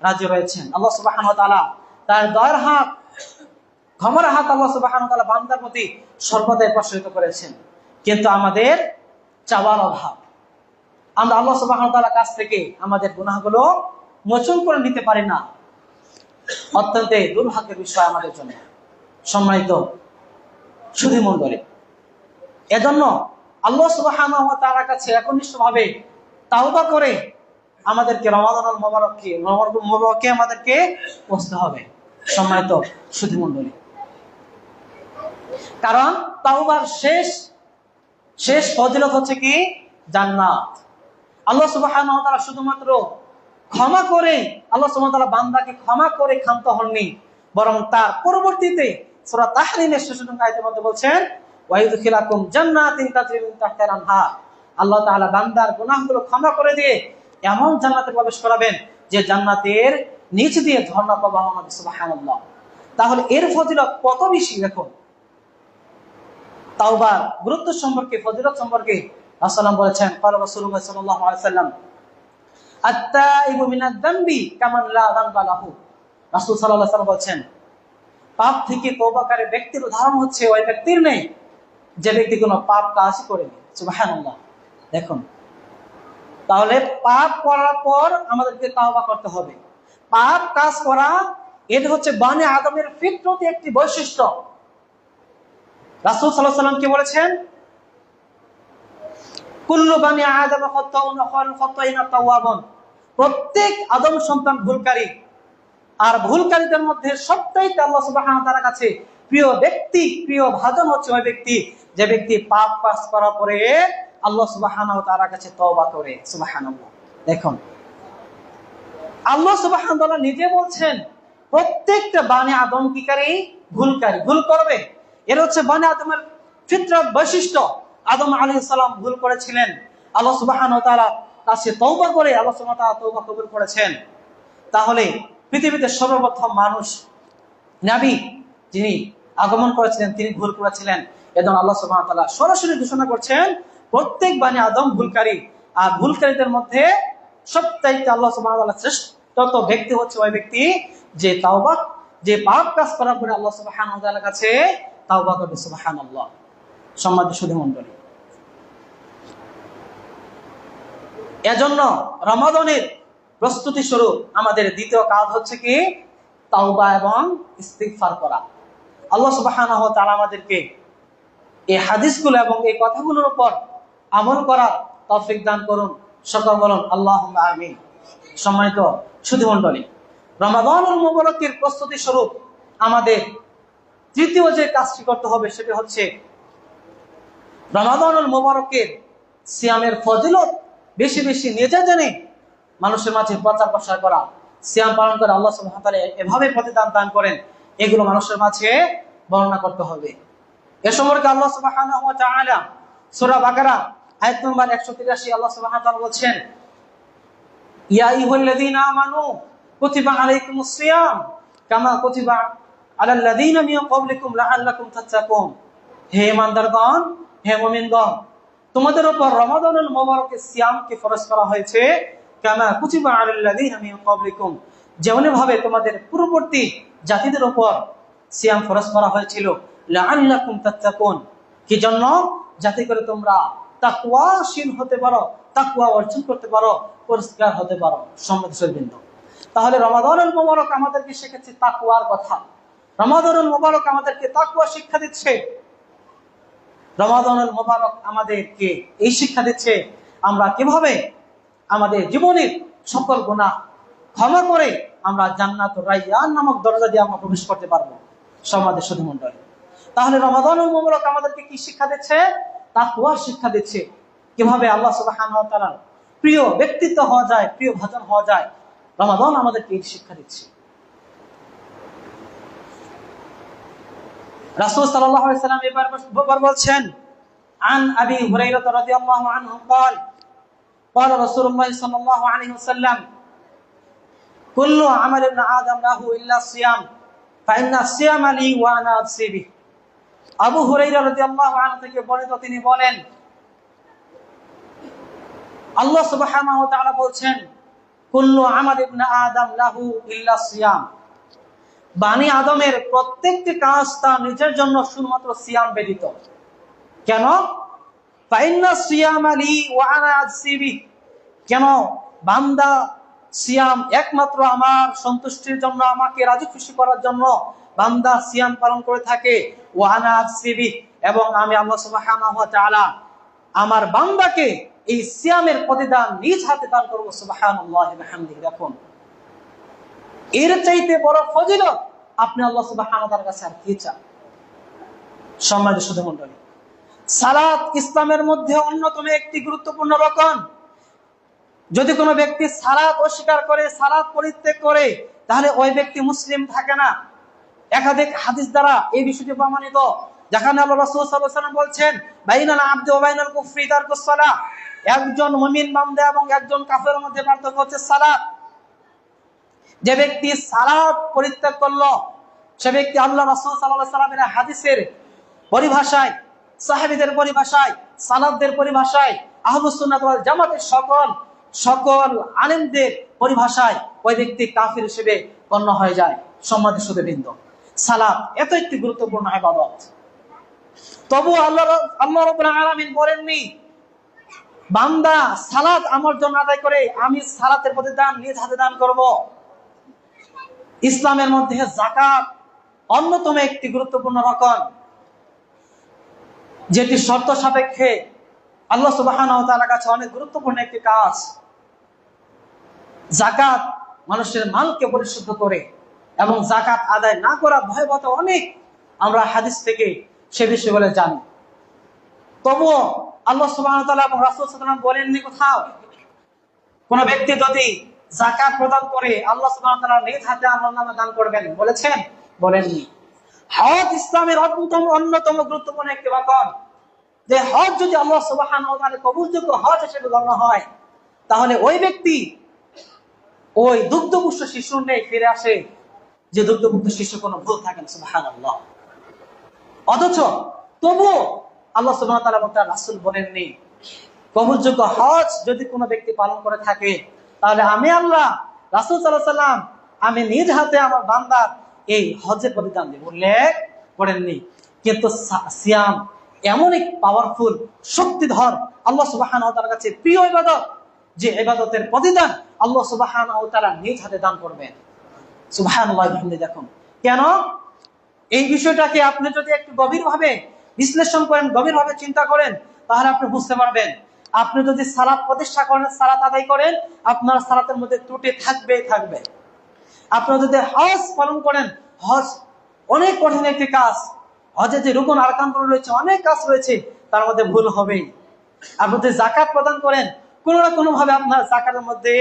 রাজি রয়েছেন। আল্লাহ সুবহানাহু ওয়া তাআলা তার দয়ার হাত, ক্ষমার হাত আল্লাহ সুবহানাহু ওয়া তাআলা বান্দার প্রতি সর্বদাই প্রসারিত করেছেন। কিন্তু আমাদের চাওয়ার অভাব, আমরা আল্লাহ সুবহানাহু ওয়া তাআলার কাছ থেকে আমাদের গুনাহগুলো মোচন করে নিতে পারি না। অত্যন্ত দুর্ভাগ্যের বিষয় আমাদের জন্য। সম্মানিত সুধী মণ্ডলী, এজন্য আল্লাহ সুবহানাহু ওয়া তাআলার কাছে একনিষ্ঠভাবে তাওবা করে আমাদেরকে রমাদানুল মুবারকে আমাদেরকে পৌঁছতে হবে। সম্মানিত সুধী মণ্ডলী, কারণ তাওবার শেষ ফজিলত হচ্ছে কি? জান্নাত। আল্লাহ সুবহানাহু ওয়া তাআলা শুধুমাত্র ক্ষমা করে, আল্লাহ সুবহানাহু ওয়া তাআলা বান্দাকে ক্ষমা করে ক্ষান্ত হননি, বরং তার পরবর্তীতে সূরা তাহরিমের 66 নং আয়াতের মধ্যে বলছেন, ওয়া ইউদখিলাকুম জান্নাতিন তাজরি মিন তাহতিহাল আনহার, আল্লাহ তাআলা বান্দার গুনাহগুলো ক্ষমা করে দিয়ে এমন জান্নাতে প্রবেশ করাবেন যে জান্নাতের নিচ দিয়ে ঝর্ণা প্রবাহমান হবে। সুবহানাল্লাহ। তাহলে এর ফজিলত কত বেশি! দেখুন, তাওবার গুরুত্ব সম্পর্কে, ফজিলত সম্পর্কে রাসূলুল্লাহ বলেছেন, ক্বালা রাসূলুল্লাহ সাল্লাল্লাহু আলাইহি ওয়াসাল্লাম, আত-তাইবু মিনাদ যামবি কামান লা যামবা লাহু। রাসূল সাল্লাল্লাহু আলাইহি ওয়াসাল্লাম বলেছেন, পাপ থেকে তওবাকারী ব্যক্তির উদাহরণ হচ্ছে ওই ব্যক্তির নেই যে ব্যক্তি কোনো পাপ কাজই করেনি। সুবহানাল্লাহ। দেখুন, তাহলে পাপ করার পর আমাদেরকে তাওবা করতে হবে। পাপ কাজ করা, এটা হচ্ছে বনি আদমের ফিতরতি একটি বৈশিষ্ট্য। রাসূল সাল্লাল্লাহু আলাইহি ওয়াসাল্লাম কি বলেছেন? কুল্লু বনি আদম খাতাউন ওয়া খায়রুল খাতাইনা তাওয়াবুন, প্রত্যেক আদম সন্তান ভুলকারী, আর ভুলকারীদের মধ্যে সবচাইতে আল্লাহ সুবহানাহু ওয়া তাআলার কাছে প্রিয় ব্যক্তি, প্রিয় ভাজন হচ্ছে ওই ব্যক্তি যে ব্যক্তি পাপ কাজ করার পরে আল্লাহ সুবহানাহু ওয়া তাআলার কাছে তওবা করে। সুবহানাল্লাহ। দেখুন, আল্লাহ সুবহানাহু ওয়া তাআলা নিজে বলছেন প্রত্যেকটা বনি আদম কিকারী, ভুলকারী, ভুল করবে। এর হচ্ছে বনি আদমের ফিতরত বৈশিষ্ট্য। আদম আলাইহিস সালাম ভুল করেছিলেন, আল্লাহ সুবহানাহু ওয়া তাআলা কাছে তওবা করে আল্লাহ সুবহানাহু ওয়া তাআলা তওবা কবুল করেছেন। তাহলে পৃথিবীতে সর্বপ্রথম মানুষ, নবী যিনি আগমন করেছিলেন, তিনি ভুল করেছিলেন। এজন্য আল্লাহ সুবহানাহু ওয়া তাআলা সরাসরি ঘোষণা করছেন, প্রত্যেক বানি আদম ভুলকারী, আর ভুলকারীদের মধ্যে সবচাইতে আল্লাহ সুবহানাহু ওয়া তাআলা শ্রেষ্ঠ ব্যক্তি হচ্ছে ওই ব্যক্তি যে তাওবা, যে পাপ কাজ করার পরে আল্লাহ সুবহানাহু ওয়া তাআলার কাছে তাওবা করবে। সুবহানাল্লাহ। সম্মানিত সুধী মণ্ডলী, এজন্য রমাদানের প্রস্তুতি স্বরূপ আমাদের দ্বিতীয় কাজ হচ্ছে কি? তাওবা এবং ইস্তিগফার করা। আল্লাহ সুবহানাহু ওয়া তাআলা আমাদেরকে এই হাদিসগুলো এবং এই কথাগুলোর উপর আমল করার তৌফিক দান করুন। সকল বলুন আল্লাহুম্মা আমিন। সম্মানিত সুধী মণ্ডলী, রমাদানুল মুবারকের প্রস্তুতি স্বরূপ আমাদের তৃতীয় যে কাজটি করতে হবে সেটি হচ্ছে রমাদানুল মুবারকের সিয়ামের ফজিলত বেশি বেশি নিজে জেনে মানুষের মাঝে প্রচার প্রসার করা। সিয়াম পালন করে আল্লাহ সুবহানাহু ওয়া তাআলা এভাবে প্রতিদান দান করেন, এগুলো মানুষের মাঝে বর্ণনা করতে হবে। এ সম্পর্কে আল্লাহ সুবহানাহু ওয়া তাআলা সূরা বাকারা আয়াত নম্বর 183 আল্লাহ সুবহানাহু ওয়া তাআলা বলেন, ইয়া আইয়ুহাল্লাযীনা আমানু কুতিবা আলাইকুমুস সিয়াম কামা কুতিবা আলাল লাযীনা মিন ক্বাবলিকুম লাআল্লাকুম তাত্তাকুন। হে ঈমানদারগণ, হে মুমিনগণ, তোমাদের উপর রমাদানুল মুবারকের সিয়ামকে ফরজ করা হয়েছে কামা কুতিবা আলাল লাযীনা মিন ক্বাবলিকুম, যেমনি ভাবে তোমাদের পূর্ববর্তী জাতিদের উপর সিয়াম ফরজ করা হয়েছিল লাআল্লাকুম তাত্তাকুন, কি জন্য? যাতে করে তোমরা তাকওয়াশীল হতে পারো, তাকওয়া অর্জন করতে পারো, পরিষ্কার হতে পারো। সম্মানিত, তাহলে রমাদানুল মুবারক আমাদেরকে শেখাচ্ছে তাকওয়ার কথা। রমাদানুল মুবারক আমাদেরকে তাকওয়া শিক্ষা দিচ্ছে। রমাদানুল মুবারক আমাদেরকে এই শিক্ষা দিচ্ছে আমরা কিভাবে আমাদের জীবনের সকল গুনাহ ক্ষমা করে আমরা জান্নাতুর রায়্যান নামক দরজা দিয়ে আমরা প্রবেশ করতে পারবো। সমাজের সুধী মণ্ডলী, তাহলে রমাদানুল মুবারক আমাদেরকে কি শিক্ষা দিচ্ছে? তাকওয়া শিক্ষা দিচ্ছে। কিভাবে আল্লাহ সুবহানাহু ওয়া তাআলার প্রিয় ব্যক্তিত্ব হওয়া যায়, প্রিয় ভাজন হওয়া যায়, রমাদান আমাদেরকে এই শিক্ষা দিচ্ছে। রাসূল সাল্লাল্লাহু আলাইহি ওয়াসাল্লাম এবার বলছেন, আন আবি হুরায়রা রাদিয়াল্লাহু আনহু قال قال رسول الله صلى الله عليه وسلم كل عمل ابن آدم له إلا الصيام فإن الصيام لي وأنا أجزي به। আবু হুরায়রা রাদিয়াল্লাহু আনহু থেকে বর্ণিত, তিনি বলেন আল্লাহ সুবহানাহু ওয়া তাআলা বলছেন, কুল্লু আমাল ইবনে আদম লাহু ইল্লা সিয়াম, বানি আদমের প্রত্যেকটি কাজ তার নিজের জন্য শুধুমাত্র সিয়াম ব্যতীত। কেন? ফাইন্না সিয়ামা লি ওয়া আনা আজসি বিহি, কেন? বান্দা সিয়াম একমাত্র আমার সন্তুষ্টির জন্য, আমাকে রাজি খুশি করার জন্য বান্দা সিয়াম পালন করে থাকে। ওয়া আনা আজসি বিহি, এবং আমি আল্লাহ সুবহানাহু ওয়া তাআলা আমার বান্দাকে এই সিয়ামের প্রতিদান নিজ হাতে দান করব। সুবহানাল্লাহি ওয়া বিহামদিহি। দেখুন, এর চাইতে বড় ফজিলত আপনি আল্লাহ সুবহানাহু ওয়া তাআলার কাছে আর কি চান? সম্মানিত সুধী মণ্ডলী, সালাত ইসলামের মধ্যে অন্যতম একটি গুরুত্বপূর্ণ রকম। যদি কোনো ব্যক্তি সালাত অস্বীকার করে, সালাত পরিত্যাগ করে, তাহলে ওই ব্যক্তি মুসলিম থাকে না। একাধিক হাদিস দ্বারা এই বিষয়টি প্রমাণিত, যেখানে আল্লাহ রাসূল সাল্লাল্লাহু আলাইহি ওয়াসাল্লাম বলছেন, বাইনাল আবদি ওয়া বাইনাল কুফরি তারকুস সালাহ, একজন মুমিন বান্দা এবং একজন কাফেরের মধ্যে পার্থক্য হচ্ছে সালাত। যে ব্যক্তি সালাত পরিত্যাগ করলো, সে ব্যক্তি আল্লাহ রাসূল সাল্লাল্লাহু আলাইহি ওয়াসাল্লামের হাদিসের পরিভাষায়, সাহাবীদের পরিভাষায়, সালাফদের পরিভাষায়, আহলুস সুন্নাত ওয়াল জামাতের সকল আলেমদের পরিভাষায় ওই ব্যক্তি কাফির হিসেবে গণ্য হয়ে যায়। সম্মানিত সুধীবৃন্দ, সালাত এত একটি গুরুত্বপূর্ণ ইবাদত, তবু আল্লাহ রাব্বুল আলামিন বলেননি বান্দা সালাত আমার জন্য আদায় করে আমি সালাতের প্রতিদান নিজ হাতে দান করব। ইসলামের মধ্যে যাকাত অন্যতম একটি গুরুত্বপূর্ণ রকম, যেটি শর্ত সাপেক্ষে আল্লাহ সুবহানাহু ওয়া তাআলার কাছে অনেক গুরুত্বপূর্ণ একটি কাজ। যাকাত মানুষের মালকে পরিশুদ্ধ করে, এবং যাকাত আদায় না করা ভয়াবহতা অনেক আমরা হাদিস থেকে সে বিষয় বলে জানি। তবুও আল্লাহ সুবহানাহু ওয়া তাআলা এবং রাসূল সাল্লাল্লাহু আলাইহি ওয়াসাল্লাম বলেননি কোথাও কোন ব্যক্তি যদি যাকাত প্রদান করে আল্লাহ সুবহানাহু ওয়া তাআলা নিজ হাতে আমলনামা দান করবেন, বলেছেন? বলেননি। হজ ইসলামের অন্যতম গুরুত্বপূর্ণ একটি রকম, যে হজ যদি আল্লাহ সুবহানাহু ওয়া তাআলা কবুলযোগ্য হজ হিসেবে গণ্য হয়, তাহলে ওই ব্যক্তি ওই দুগ্ধপুষ্ট শিশুর নেই ফিরে আসে, যে দুগ্ধপুষ্ট শিশু কোনো ভুল থাকে না। সুবহানাল্লাহ। অথচ তবুও আল্লাহ সুবহানাহু ওয়া তাআলা এবং তার রাসূল বলেননি কবুলযোগ্য হজ যদি কোনো ব্যক্তি পালন করে থাকে, তাহলে আমি আল্লাহ, রাসূল সাল্লাল্লাহু আলাইহি ওয়াসাল্লাম আমি নিজ হাতে আমার বান্দার এই হজের প্রতিদান দেব উল্লেখ করেননি। কিন্তু সিয়াম এমন এক পাওয়ারফুল, শক্তিধর, আল্লাহ সুবহানাহু ওয়া তাআলার কাছে প্রিয় ইবাদত, যে ইবাদতের প্রতিদান আল্লাহ সুবহানাহু ওয়া তাআলা নিজ হাতে দান করবেন। সুবহানাল্লাহ। দেখুন কেন এই বিষয়টাকে আপনি যদি একটু গভীরভাবে বিশ্লেষণ করেন, গভীরভাবে চিন্তা করেন, তাহলে আপনি বুঝতে পারবেন। আপনি যদি সালাত প্রতিষ্ঠা করেন, সালাত আদায় করেন, আপনার সালাতের মধ্যে ত্রুটি থাকবেই থাকবে। আপনি যদি হজ পালন করেন, হজ অনেক কঠিন একটি কাজ, হজে যে রুকুন আরকান রয়েছে, অনেক কাজ রয়েছে, তার মধ্যে ভুল হবেই। আপনি যদি যাকাত প্রদান করেন, কোনো না কোনো ভাবে আপনার যাকাতের মধ্যে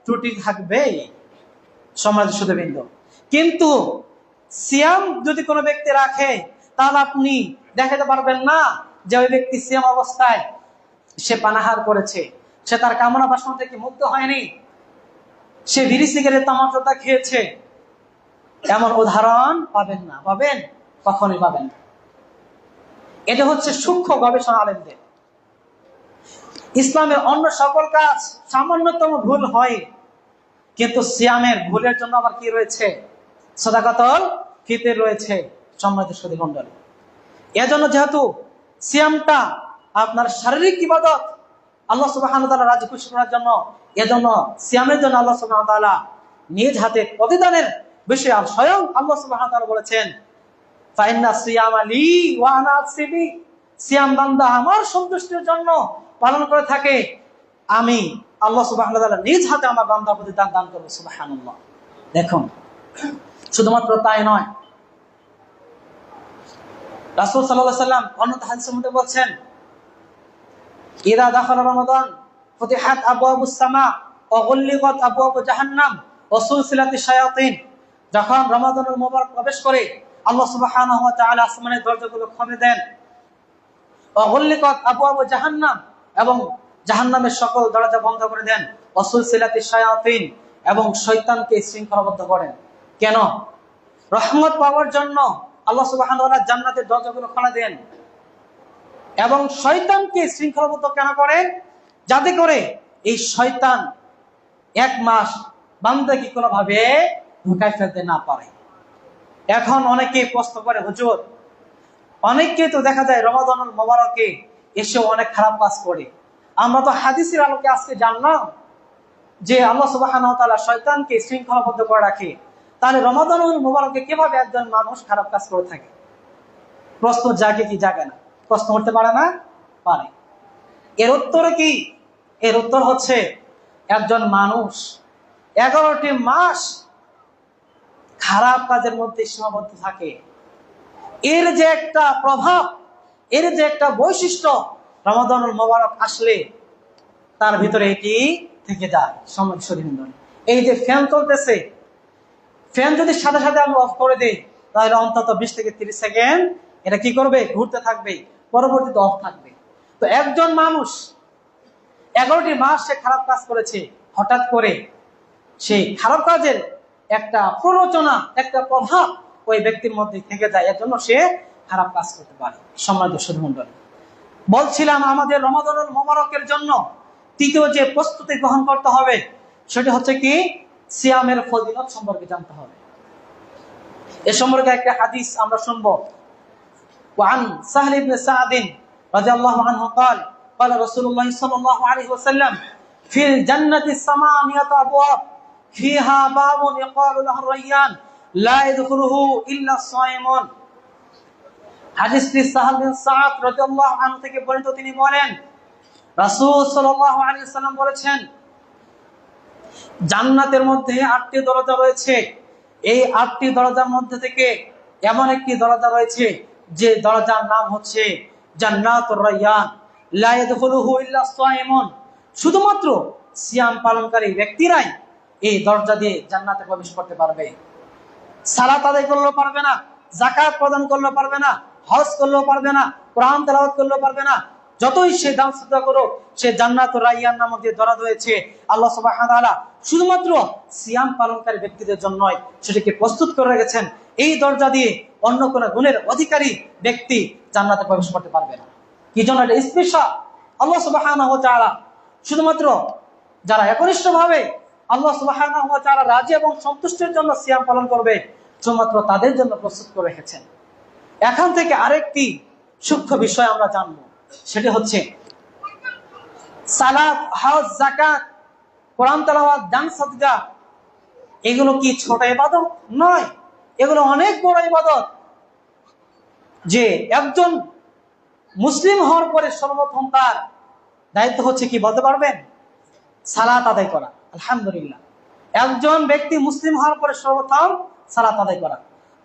ত্রুটি থাকবেই। সমাজ সুধীবৃন্দ, কিন্তু সিয়াম যদি কোনো ব্যক্তি রাখে, তাহলে আপনি দেখাতে পারবেন না যে ওই ব্যক্তি সিয়াম অবস্থায় সে পানাহার করেছে, সে তার কামনা বাসনা থেকে মুক্ত হয়নি, সে বিড়ি সিগারেট তামাকটা খেয়েছে। এমন উদাহরণ পাবেন না, পাবেন? কখনোই পাবেন না। এটা হচ্ছে সূক্ষ্ম গবেষণা আলেমদের। ইসলামের অন্য সকল কাজ সামান্যতম ভুল হয়, কিন্তু সিয়ামের ভুলের জন্য আবার কি রয়েছে? সাদাকাতুল ফিতর রয়েছে। সম্মানিত সুধী মণ্ডলী, এজন্য যেহেতু সিয়ামটা আপনার শারীরিক ইবাদত, আল্লাহ সুবহানাহু ওয়া তাআলা রাজি খুশি করার জন্য, এজন্য সিয়ামের জন্য আল্লাহ সুবহানাহু ওয়া তাআলা নিজ হাতে প্রতিদানের বিষয়ে স্বয়ং আল্লাহ সুবহানাহু ওয়া তাআলা বলেছেন, ফাইন্না সিয়ামা লি ওয়া আনা আজসি, সিয়াম বান্দা আমার সন্তুষ্টির জন্য পালন করে থাকে, আমি আল্লাহ সুবহানাহু ওয়া তাআলা নিজ হাতে আমার বান্দার প্রতি দান করব। সুবহানাল্লাহ। দেখুন, শুধুমাত্র তাই নয়, রাসূল সাল্লাল্লাহু আলাইহি ওয়াসাল্লাম অন্য হাদিসের মধ্যে বলেন, ইযা দাখালা রমাদান ফুতিহাত আবওয়াবুস সামা ওয়া গুল্লিকাত আবওয়াবু জাহান্নাম ওয়া সুলসিলাতিশ শায়াতিন। যখন রমাদানুল মুবারক প্রবেশ করে, আল্লাহ সুবহানাহু ওয়া তাআলা আসমানের দরজাগুলো খুলে দেন, ওয়া গুল্লিকাত আবওয়াবু জাহান্নাম, এবং জাহান্নামের সকল দরজা বন্ধ করে দেন, ওয়া সুলসিলাতিশ শায়াতিন, এবং শয়তানকে শৃঙ্খলাবদ্ধ করেন। কেন? রহমত পাওয়ার জন্য আল্লাহ সুবহানাহু ওয়া তাআলা জান্নাতের দরজাগুলো খুলে দেন, এবং শয়তানকে শৃঙ্খলাবদ্ধ কেন করেন? যাতে করে এই শয়তান এক মাস বান্দাকে কোনোভাবে ধোঁকায় ফেলতে না পারে। এখন অনেকে প্রশ্ন করে, হুজুর, অনেককে তো দেখা যায় রমাদানুল মুবারকে এসেও অনেক খারাপ কাজ করে। আমরা তো হাদিসের আলোকে আজকে জানলাম যে আল্লাহ সুবহানাহু ওয়া তাআলা শয়তানকে শৃঙ্খলাবদ্ধ করে রাখে, তাহলে রমাদানুল মুবারকে কিভাবে একজন মানুষ খারাপ কাজ করে থাকে? প্রশ্ন জাগে কি জাগে না? প্রশ্ন করতে পারে না? পারে। এর উত্তরে কি? এর উত্তর হচ্ছে, একজন মানুষ 11টি মাস খারাপ কাজের মধ্যে সীমাবদ্ধ থাকে, এর যে একটা প্রভাব, এর যে একটা বৈশিষ্ট্য, রমাদানুল মুবারক আসলে তার ভিতরে এটি থেকে যায়। এই যে ফ্যান চলতেছে, ফ্যান যদি সাথে সাথে আমি অফ করে দিই, তাহলে অন্তত 20 থেকে 30 সেকেন্ড এটা কি করবে? ঘুরতে থাকবে, পরবর্তীতে অফ থাকবে। তো একজন মানুষ 11টি মাস সে খারাপ কাজ করেছে, হঠাৎ করে সেই খারাপ কাজের একটা প্ররোচনা, একটা প্রভাব ওই ব্যক্তির মধ্যে থেকে যায়, এর জন্য সে খারাপ কাজ করতে পারে। সম্মানিত সুধী মণ্ডলী, বলছিলাম আমাদের রমাদানুল মুবারকের জন্য তৃতীয় যে প্রস্তুতি গ্রহণ করতে হবে, সেটা হচ্ছে কি? সিয়ামের ফজিলত সম্পর্কে জানতে হবে। এ সম্পর্কে একটা হাদিস আমরা শুনবো। وعن سهل بن سعد رضي الله عنه قال قال رسول الله صلى الله عليه وسلم في الجنة 8 أبواب فيها باب يقال له الريان لا يدخله إلا الصائمون। হাদিসটি সাহল বিন সাদ রাদিয়াল্লাহু আনহু থেকে বর্ণিত। তিনি বলেন, রাসূল সাল্লাল্লাহু আলাইহি ওয়াসাল্লাম বলেছেন, জান্নাতের মধ্যে 8টি দরজা রয়েছে। এই 8টি দরজার মধ্যে থেকে এমন একটি দরজা রয়েছে যে দরজার নাম হচ্ছে জান্নাতুর রায়্যান, লা ইয়াদখুলুহু ইল্লা সায়িমুন। শুধুমাত্র সিয়াম পালনকারী ব্যক্তিরাই এই দরজা দিয়ে জান্নাতে প্রবেশ করতে পারবে। সালাত আদায় করলেও পারবে না, যাকাত প্রদান করলেও পারবে না, হজ করলেও পারবে না, কোরআন তেলাওয়াত করলেও পারবে না। যতই সে দান সাদকা করুক, সে জান্নাতুর রায়্যান নামক যে দরজা রয়েছে, আল্লাহ সুবহানাহু ওয়া তাআলা শুধুমাত্র সিয়াম পালনকারী ব্যক্তিদের জন্যই সেটাকে প্রস্তুত করে রেখেছেন। এই দরজা দিয়ে অন্য কোনো গুণের অধিকারী ব্যক্তি জান্নাতে প্রবেশ করতে পারবে না। কি জন্য এটা স্পেশাল? আল্লাহ সুবহানাহু ওয়া তাআলা শুধুমাত্র যারা একনিষ্ঠভাবে আল্লাহ সুবহানাহু ওয়া তাআলা রাজি এবং সন্তুষ্টির জন্য সিয়াম পালন করবে, শুধুমাত্র তাদের জন্য প্রস্তুত করে রেখেছেন। এখান থেকে আরেকটি সূক্ষ্ম বিষয় আমরা জানবো, সেটি হচ্ছে সালাত, হজ, যাকাত, কোরআন তেলাওয়াত, দান সাদকা, এগুলো কি ছোট ইবাদত? নয়, এগুলো অনেক বড় ইবাদত। যে একজন মুসলিম হওয়ার পরে সর্বপ্রথম তার দায়িত্ব হচ্ছে কি বলতে পারবেন? সালাত আদায় করা। আলহামদুলিল্লাহ, একজন ব্যক্তি মুসলিম হওয়ার পরে সর্বপ্রথম সালাত আদায় করা।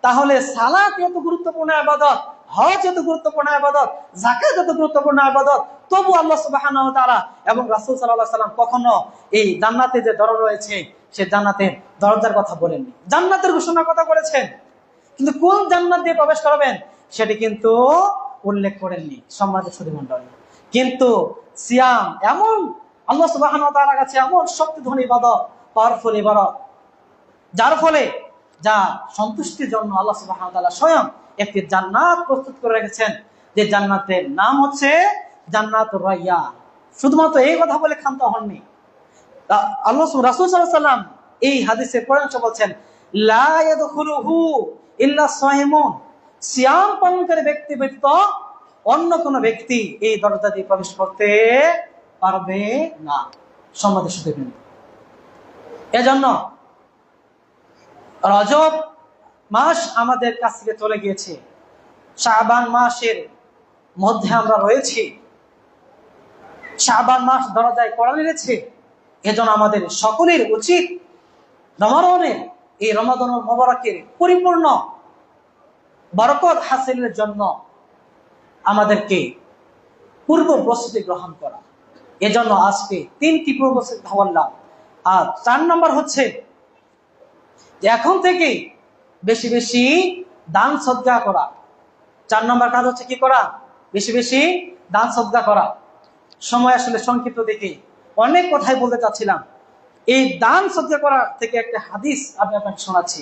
তাহলে সালাত এত গুরুত্বপূর্ণ ইবাদত, হজ এত গুরুত্বপূর্ণ ইবাদত, যাকাত এত গুরুত্বপূর্ণ ইবাদত, তবু আল্লাহ সুবহানাহু ওয়া তাআলা এবং রাসূল সাল্লাল্লাহু আলাইহি ওয়াসাল্লাম কখনো এই জান্নাতে যে দরজা রয়েছে সে জান্নাতের দরজার কথা বলেননি। জান্নাতের ঘোষণার কথা করেছেন, কিন্তু কোন জান্নাত দিয়ে প্রবেশ করবেন সেটি কিন্তু উল্লেখ করেননি। সম্মানিত সুধীমণ্ডলী, কিন্তু সিয়াম এমন আল্লাহ সুবহানাহু ওয়া তাআলার কাছে এমন শক্তিধনী ইবাদত, পাওয়ারফুল ইবাদত, যার ফলে যা সন্তুষ্টির জন্য আল্লাহ সুবহানাহু ওয়া তাআলা স্বয়ং একটি জান্নাত প্রস্তুত করে রেখেছেন, যে জান্নাতের নাম হচ্ছে জান্নাতুর রায়্যান। শুধুমাত্র এই কথা বলে ক্ষান্ত হননি। আল্লাহ রাসূল সাল্লাল্লাহু আলাইহি ওয়াসাল্লাম এই হাদিসে পরামর্শ বলছেন, লা ইয়াদখুলুহু ইল্লা সাইমুন, সিয়াম পালনকারী ব্যক্তি ব্যতীত অন্য কোন ব্যক্তি এই দরজা দিয়ে প্রবেশ করতে পারবে না। সম্মানিত সুধীবৃন্দ, এজন্য রজব মাস আমাদের কাছ থেকে চলে গিয়েছে, শাবান মাসের মধ্যে আমরা রয়েছি, শাবান মাস দরজায় কড়া নেড়েছে। এজন্য আমাদের সকলের উচিত রমাদানের এই রমাদানুল মুবারকের পরিপূর্ণ বরকত হাসিলের জন্য আমাদেরকে পূর্ব প্রস্তুতি গ্রহণ করা। এজন্য আজকে 3টি পূর্ব প্রস্তুতি বললাম। আর 4 নম্বর হচ্ছে এখন থেকে বেশি বেশি দান সদকা করা। 4 নম্বর কাজ হচ্ছে কি করা? বেশি বেশি দান সদকা করা। সময় আসলে সংক্ষিপ্ত দেখে অনেক কথাই বলতে চাচ্ছিলাম। এই দান সদকা করা থেকে একটা হাদিস আমি আপনাকে শোনাচ্ছি।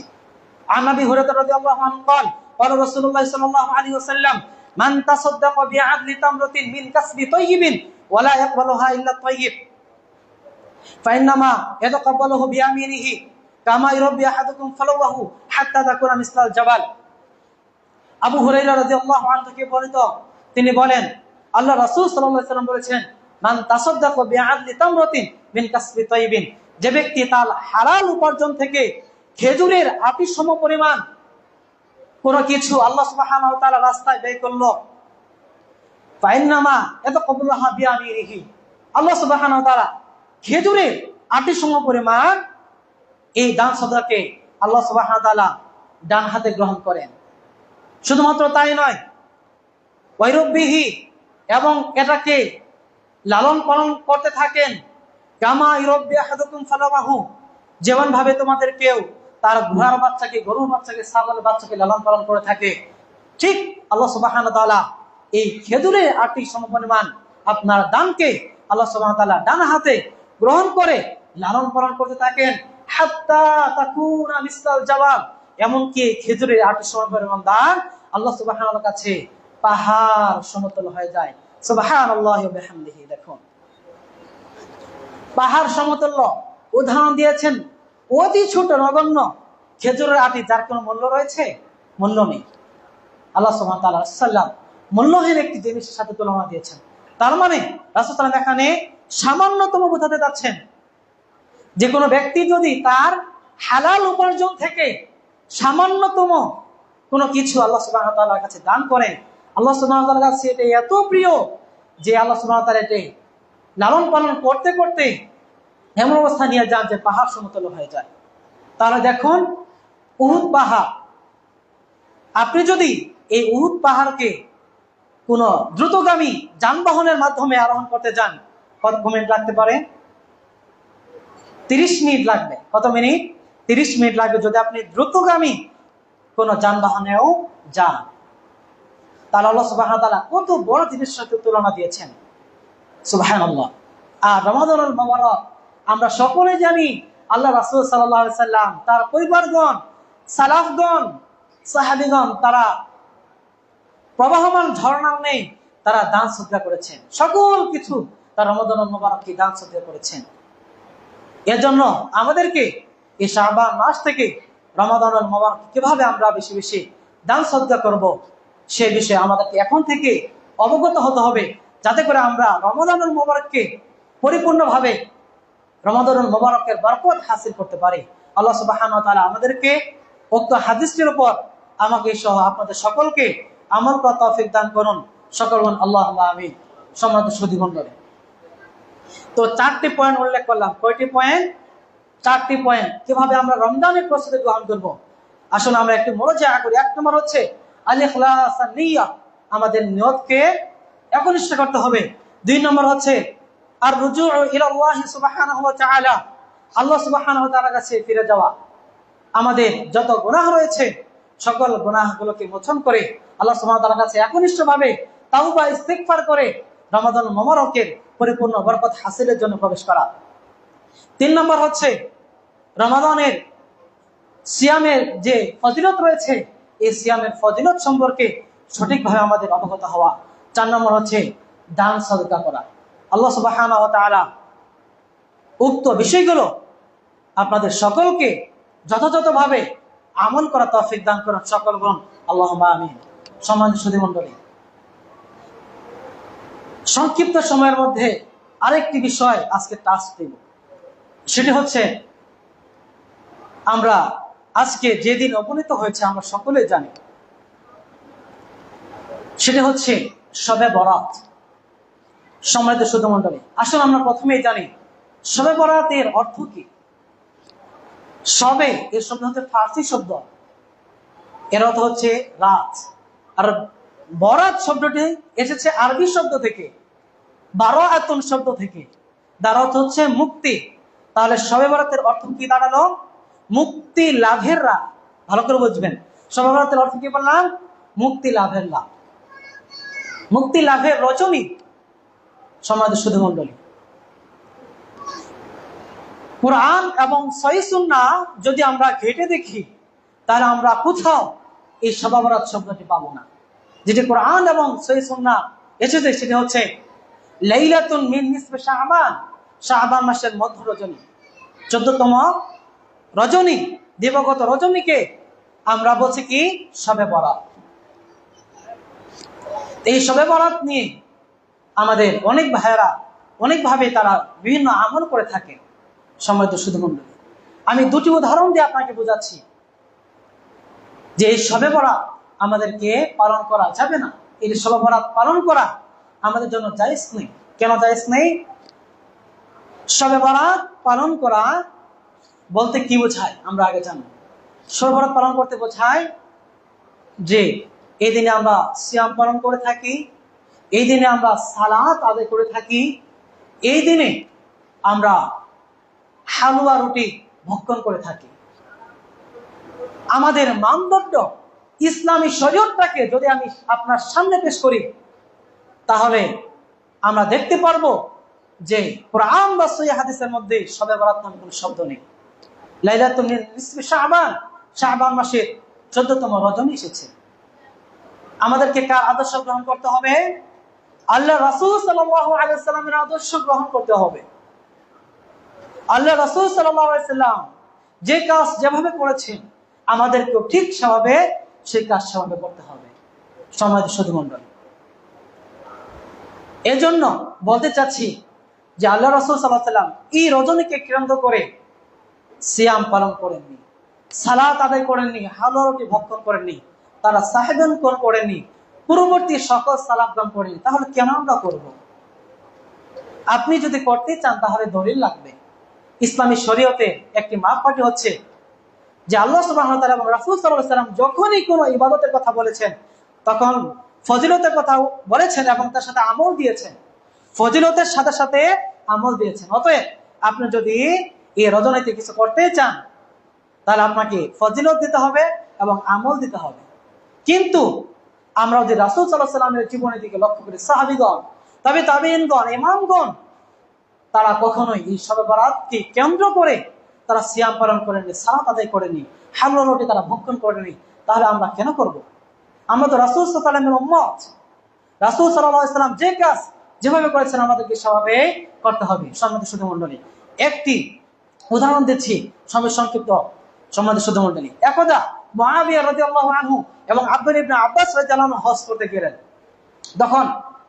আন আবি হুরায়রা রাদিয়াল্লাহু আনহু قال قال رسول الله صلى الله عليه وسلم من تصدق بعدل تمرة من كسب طيب ولا يقبلها الا الطيب فانما يتقبله بيمينه كما يربي احدكم فلوه حتى تكون مثل الجبل। আবু হুরায়রা রাদিয়াল্লাহু আনহু থেকে বর্ণিত, তিনি বলেন আল্লাহ রাসূল সাল্লাল্লাহু আলাইহি ওয়াসাল্লাম বলেছেন, মান তাসাদদাকা বিআদলি তামরাতিন মিন কাসবি তাইয়িবিন, যে ব্যক্তি তার হালাল উপার্জন থেকে খেজুরের আটি সম পরিমাণ কোনো কিছু আল্লাহ সুবহানাহু ওয়া তাআলা রাস্তায় ব্যয় করলো, ফাইন্নামা ইয়াতাকাব্বালুহা বিয়ামিনিহি, আল্লাহ সুবহানাহু ওয়া তাআলা খেজুরের আটি সম পরিমাণ এই দান সদকাকে আল্লাহ সুবহানাহু ওয়া তাআলা ডান হাতে গ্রহণ করেন। শুধুমাত্র তাই নয়, ওয়াইরব্বিহি, এবং এটাকে লালন পালন করতে থাকেন, কামা ইরব্বি আহাদুকুম ফালাবাহু, যেমন ভাবে তোমাদের কেউ তার ঘোড়ার বাচ্চাকে, গরুর বাচ্চাকে, ছাগলের বাচ্চাকে লালন পালন করে থাকে, ঠিক আল্লাহ সুবহানাহু ওয়া তাআলা এই খেজুরের আটি সমপরিমাণ আপনার দানকে আল্লাহ সুবহানাহু ওয়া তাআলা ডান হাতে গ্রহণ করে লালন পালন করতে থাকেন, হাত্তা তাকুনা মিসলাল জাবাল, এমনকি খেজুরের আটি সমপরিমাণ দান আল্লাহ সুবহানাহু ওয়া তাআলার কাছে পাহাড় সমতল হয়ে যায়। সুবহানাল্লাহি ওয়া বিহামদিহি। দেখুন, পাহাড় সমতুল্য উদাহরণ দিয়েছেন। অতি ছোট নগণ্য খেজুরের আটি, যার কোনো মূল্য রয়েছে? মূল্য নেই। আল্লাহ সুবহানাহু ওয়া তাআলা সাল্লাম মূল্যহীন একটি জিনিসের সাথে তুলনা দিয়েছেন। তার মানে রাসূল সাল্লাল্লাহু আলাইহি ওয়াসাল্লাম এখানে সামান্যতম বোঝাতে যাচ্ছেন যে কোনো ব্যক্তি যদি তার হালাল উপার্জন থেকে সামান্যতম কোনো কিছু আল্লাহ সুবহানাহু ওয়া তাআলার কাছে দান করে, আল্লাহ সুবহানাহু ওয়া তাআলার কাছে এটা এত প্রিয় যে আল্লাহ সুবহানাহু ওয়া তাআলা এটি লালন পালন করতে করতে এমন অবস্থা নিয়ে যান যে পাহাড় সমতল হয়ে যায়। তাহলে দেখুন, উহুদ পাহাড়, আপনি যদি এই উহুদ পাহাড়কে কোন দ্রুতগামী যানবাহনের মাধ্যমে আরোহণ করতে যান, কত মিনিট লাগতে পারে? 30 মিনিট লাগবে। কত মিনিট? 30 মিনিট লাগবে যদি আপনি দ্রুতগামী কোন যানবাহনেও যান। তাহলে আল্লাহ সুবহানাহু ওয়া তাআলা কত বড় জিনিসের সাথে তুলনা দিয়েছেন। সুবহানাল্লাহ। আর রমাদানুল মুবারক আমরা সকলে জানি, আল্লাহ রাসূল সাল্লাল্লাহু আলাইহি সাল্লাম, তার পরিবারগণ, সালাফগণ, সাহাবীগণ, তারা প্রবাহমান ঝর্ণার নেই তারা দান সদকা করেছেন, সকল কিছু তারা রমাদানুল মুবারককে দান সদকা করেছেন। এর জন্য আমাদেরকে এই শাবান মাস থেকে রমাদানুল মুবারক কিভাবে আমরা বেশি বেশি দান সদকা করব, সে বিষয়ে আমাদেরকে এখন থেকে অবগত হতে হবে, যাতে করে আমরা রমাদানুল মুবারককে পরিপূর্ণভাবে রমাদানুল মুবারকের বরকত হাসিল করতে পারি। আল্লাহ সুবহানাহু ওয়া তাআলা আমাদেরকে উক্ত হাদিসটির উপর আমাকে সহ আপনাদের সকলকে আমল করার তৌফিক দান করুন। সকল বলুন আল্লাহুম্মা আমিন। সম্মানিত সুধীমণ্ডলী, তো 4টি পয়েন্ট উল্লেখ করলাম। কয়টি পয়েন্ট? 4টি পয়েন্ট। কিভাবে আমরা রমজানের প্রস্তুতি গ্রহণ করব, আসলে আমরা একটু মুরাজা করি। 1 নম্বর হচ্ছে আল ইখলাস আন নিয়্যা, আমাদের নিয়তকে একনিষ্ঠ করতে হবে। 2 নম্বর হচ্ছে আর রুজু ইলাল্লাহি সুবহানাহু ওয়া তাআলা, আল্লাহ সুবহানাহু ওয়া তাআলার কাছে ফিরে যাওয়া। আমাদের যত গুনাহ রয়েছে সকল গুনাহগুলোকে মোচন করে আল্লাহ সুবহানাহু ওয়া তাআলার কাছে একনিষ্ঠভাবে তাওবা ইস্তিগফার করে রমাদানুল মুবারকের পরিপূর্ণ বরকত হাসিলের জন্য প্রবেশ করা। 3 নম্বর হচ্ছে রমাদানের সিয়ামের যে ফজিলত রয়েছে, এই সিয়ামের ফজিলত সম্পর্কে সঠিকভাবে আমাদের অবগত হওয়া। 4 নম্বর হচ্ছে দান সদকা করা। আল্লাহ সুবহানাহু ওয়া তাআলা উক্ত বিষয়গুলো আপনাদের সকলকে যথাযথভাবে আমল করা তৌফিক দান করুন। সকল বলুন আল্লাহুম্মা আমিন। সম্মানিত সুধীমণ্ডলী, সংক্ষিপ্ত সময়ের মধ্যে আরেকটি বিষয় আজকে টাচ দেব, সেটি হচ্ছে আমরা আজকে যেদিন উপনীত হয়েছে আমরা সকলে জানি, সেটি হচ্ছে শবে বরাত। সম্মানিত সুধীমণ্ডলী, আসলে আমরা প্রথমেই জানি শবে বরাতের অর্থ কি। শবে এর শব্দ হচ্ছে ফার্সি শব্দ, এর অর্থ হচ্ছে রাত। আর বরাত শব্দটি এসেছে আরবি শব্দ থেকে, বারাআতুন শব্দ থেকে, যার অর্থ হচ্ছে মুক্তি। তাহলে শবে বরাতের অর্থ কি দাঁড়ালো? মুক্তি লাভের রাত। ভালো করে বুঝবেন, শবে বরাতের অর্থ কি বললাম? মুক্তি লাভের রাত, মুক্তি লাভের রজনী। সম্মানিত সুধীমণ্ডলী, কুরআন এবং সহিহ সুন্নাহ যদি আমরা ঘেঁটে দেখি, তাহলে আমরা কোথাও এই শবে বরাত শব্দটি পাবো না। যেটি কুরআন এবং সহিহ সুন্নাহ এসেছে সেটি হচ্ছে লাইলাতুন মিন নিসফি শাবান, শাবান মাসের মধ্য রজনী, 14তম রজনী, দিবগত রজনীকে আমরা বলছি কি শবে বরাত। এই শবে বরাত নিয়ে আমাদের অনেক ভাইয়েরা অনেকভাবে তারা বিভিন্ন আমল করে থাকে। সম্মানিত সুধীমণ্ডলী, আমি 2টি উদাহরণ দিয়ে আপনাকে বোঝাচ্ছি যে এই শবে বরাত আমাদেরকে পালন করা যাবে না। এই শবে বরাত পালন করা আমাদের জন্য জায়েজ নেই। কেন জায়েজ নেই? শবে বরাত পালন করা বলতে কি বোঝায় আমরা আগে জানব। শবে বরাত পালন করতে বোঝায় যে এই দিনে আমরা সিয়াম পালন করে থাকি, এই দিনে আমরা সালাত আদায় করে থাকি, এই দিনে আমরা হালুয়া রুটি ভক্ষণ করে থাকি। আমাদের মানদণ্ড ইসলামী শরীয়তটাকে যদি আমি আপনার সামনে পেশ করি, তাহলে আমরা দেখতে পারবো যে কুরআন বা সহিহ হাদিসের মধ্যে শবে বরাত নামে কোনো শব্দ নেই। লাইলাতুন মিন নিসফি শাবান, শাবান মাসের 14তম রজনী এসেছে। আমাদেরকে কার আদর্শ গ্রহণ করতে হবে? আল্লাহ রাসূল সাল্লাল্লাহু আলাইহি ওয়াসাল্লামের আদর্শ গ্রহণ করতে হবে। আল্লাহ রাসূল সাল্লাল্লাহু আলাইহি ওয়াসাল্লাম যে কাজ যেভাবে করেছেন, আমাদেরকেও ঠিক সেভাবে সেই কাজ সেভাবে করতে হবে। সম্মানিত সুধীমণ্ডলী, এজন্য বলতে চাচ্ছি যে আল্লাহ রাসূল সাল্লাল্লাহু আলাইহি ওয়াসাল্লাম এই রজনীকে কেন্দ্র করে সিয়াম পালন করেননি, সালাত আদায় করেননি, হালুয়া রুটি ভক্ষণ করেননি, তারা সাহেবান কোন করেননি, পূর্ববর্তী সকল সালাত গ্রহণ করেননি। তাহলে কেন আমরা করব? আপনি যদি করতে চান তাহলে দলিল লাগবে। ইসলামী শরীয়তে একটি মাপকাঠি হচ্ছে যে আল্লাহ সুবহানাহু ওয়া তাআলা এবং রাসূল সাল্লাল্লাহু আলাইহি ওয়াসাল্লাম যখনই কোনো ইবাদতের কথা বলেছেন, তখন ফজিলতের কথা বলেছেন এবং তার সাথে আমল দিয়েছেন। ফজিলতের সাথে সাথে আমল দিয়েছেন। অতএব আপনি যদি এই রজনীতে কিছু করতে চান, তাহলে আপনাকে ফজিলত দিতে হবে এবং আমল দিতে হবে। কিন্তু আমরা যদি রাসূল সাল্লাল্লাহু আলাইহি ওয়াসাল্লামের জীবনের দিকে লক্ষ্য করি, সাহাবীগণ, তবে তাবেঈনগণ, ইমামগণ, তারা কখনোই এই শবে বরাতকে কেন্দ্র করে তারা সিয়াম পালন করেননি, সালাত আদায় করেননি, হালুয়া রুটি তারা ভক্ষণ করেননি। তাহলে আমরা কেন করব? আমরা তো রাসূল সাল্লাল্লাহু আলাইহি ওয়াসাল্লামের উম্মত। রাসূল সাল্লাল্লাহু আলাইহি ওয়াসাল্লাম যে কাজ যেভাবে করেছেন আমাদেরকে সেভাবে করতে হবে। সম্মানিত সুধী মণ্ডলী, একটি উদাহরণ দিচ্ছি সময় সংক্ষিপ্ত। সম্মানিত সুধী মণ্ডলী, একদা মুআবিয়া রাদিয়াল্লাহু আনহু এবং আব্দুল্লাহ ইবনে আব্বাস রাদিয়াল্লাহু আনহু হজ করতে গেলেন। তখন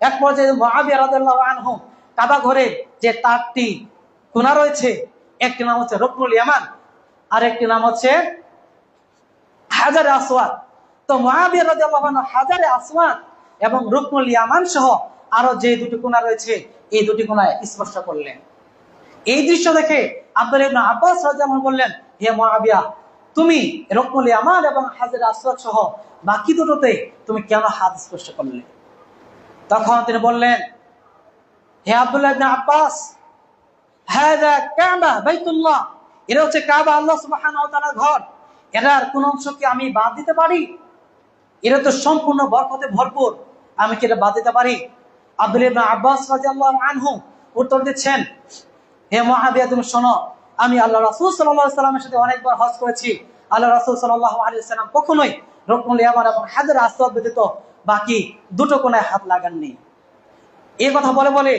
এক পর্যায়ে মুআবিয়া রাদিয়াল্লাহু আনহু কাবা ঘরের যে 4টি কোণা রয়েছে, একটি নাম হচ্ছে রুকনুল ইয়ামান আর একটি নাম হচ্ছে হাজারে আসওয়াদ। তো মুআবিয়া রাদিয়াল্লাহু আনহু হাজারে আসওয়াদ এবং রুকনুল ইয়ামান সহ আরো যে দুটি কোণা রয়েছে এই দুটি কোণায় স্পর্শ করলেন। এই দৃশ্য দেখে আব্দুল্লাহ ইবনে আব্বাস রাদিয়াল্লাহু আনহু বললেন, হে মুআবিয়া, তুমি রুকনুল ইয়ামান এবং হাজারে আসওয়াদ সহ বাকি দুটোতে তুমি কেন হাত স্পর্শ করলে? তখন তিনি বললেন, হে আব্দুল্লাহ ইবনে আব্বাস, হাযা কাবা বাইতুল্লাহ, এটা হচ্ছে কাবা, আল্লাহ সুবহানাহু ওয়া তাআলার ঘর। এটার কোন অংশ কি আমি বাদ দিতে পারি? এটা তো সম্পূর্ণ বরকতে ভরপুর, আমি কি এটা বাদ দিতে পারি? আব্দুল্লাহ ইবনে আব্বাস রাদিয়াল্লাহু আনহু উত্তর দিচ্ছেন, হে মুআবিয়া, তুমি শোনো, আমি আল্লাহ রাসূল সাল্লাল্লাহু আলাইহি ওয়াসাল্লামের সাথে অনেকবার হজ করেছি। আল্লাহ রাসূল সাল্লাল্লাহু আলাইহি ওয়াসাল্লাম কখনোই রুকনুল ইয়ামান এবং হাজার আসওয়াদ ব্যতীত বাকি দুটো কোণায় হাত লাগাননি। এই কথা বলে বলে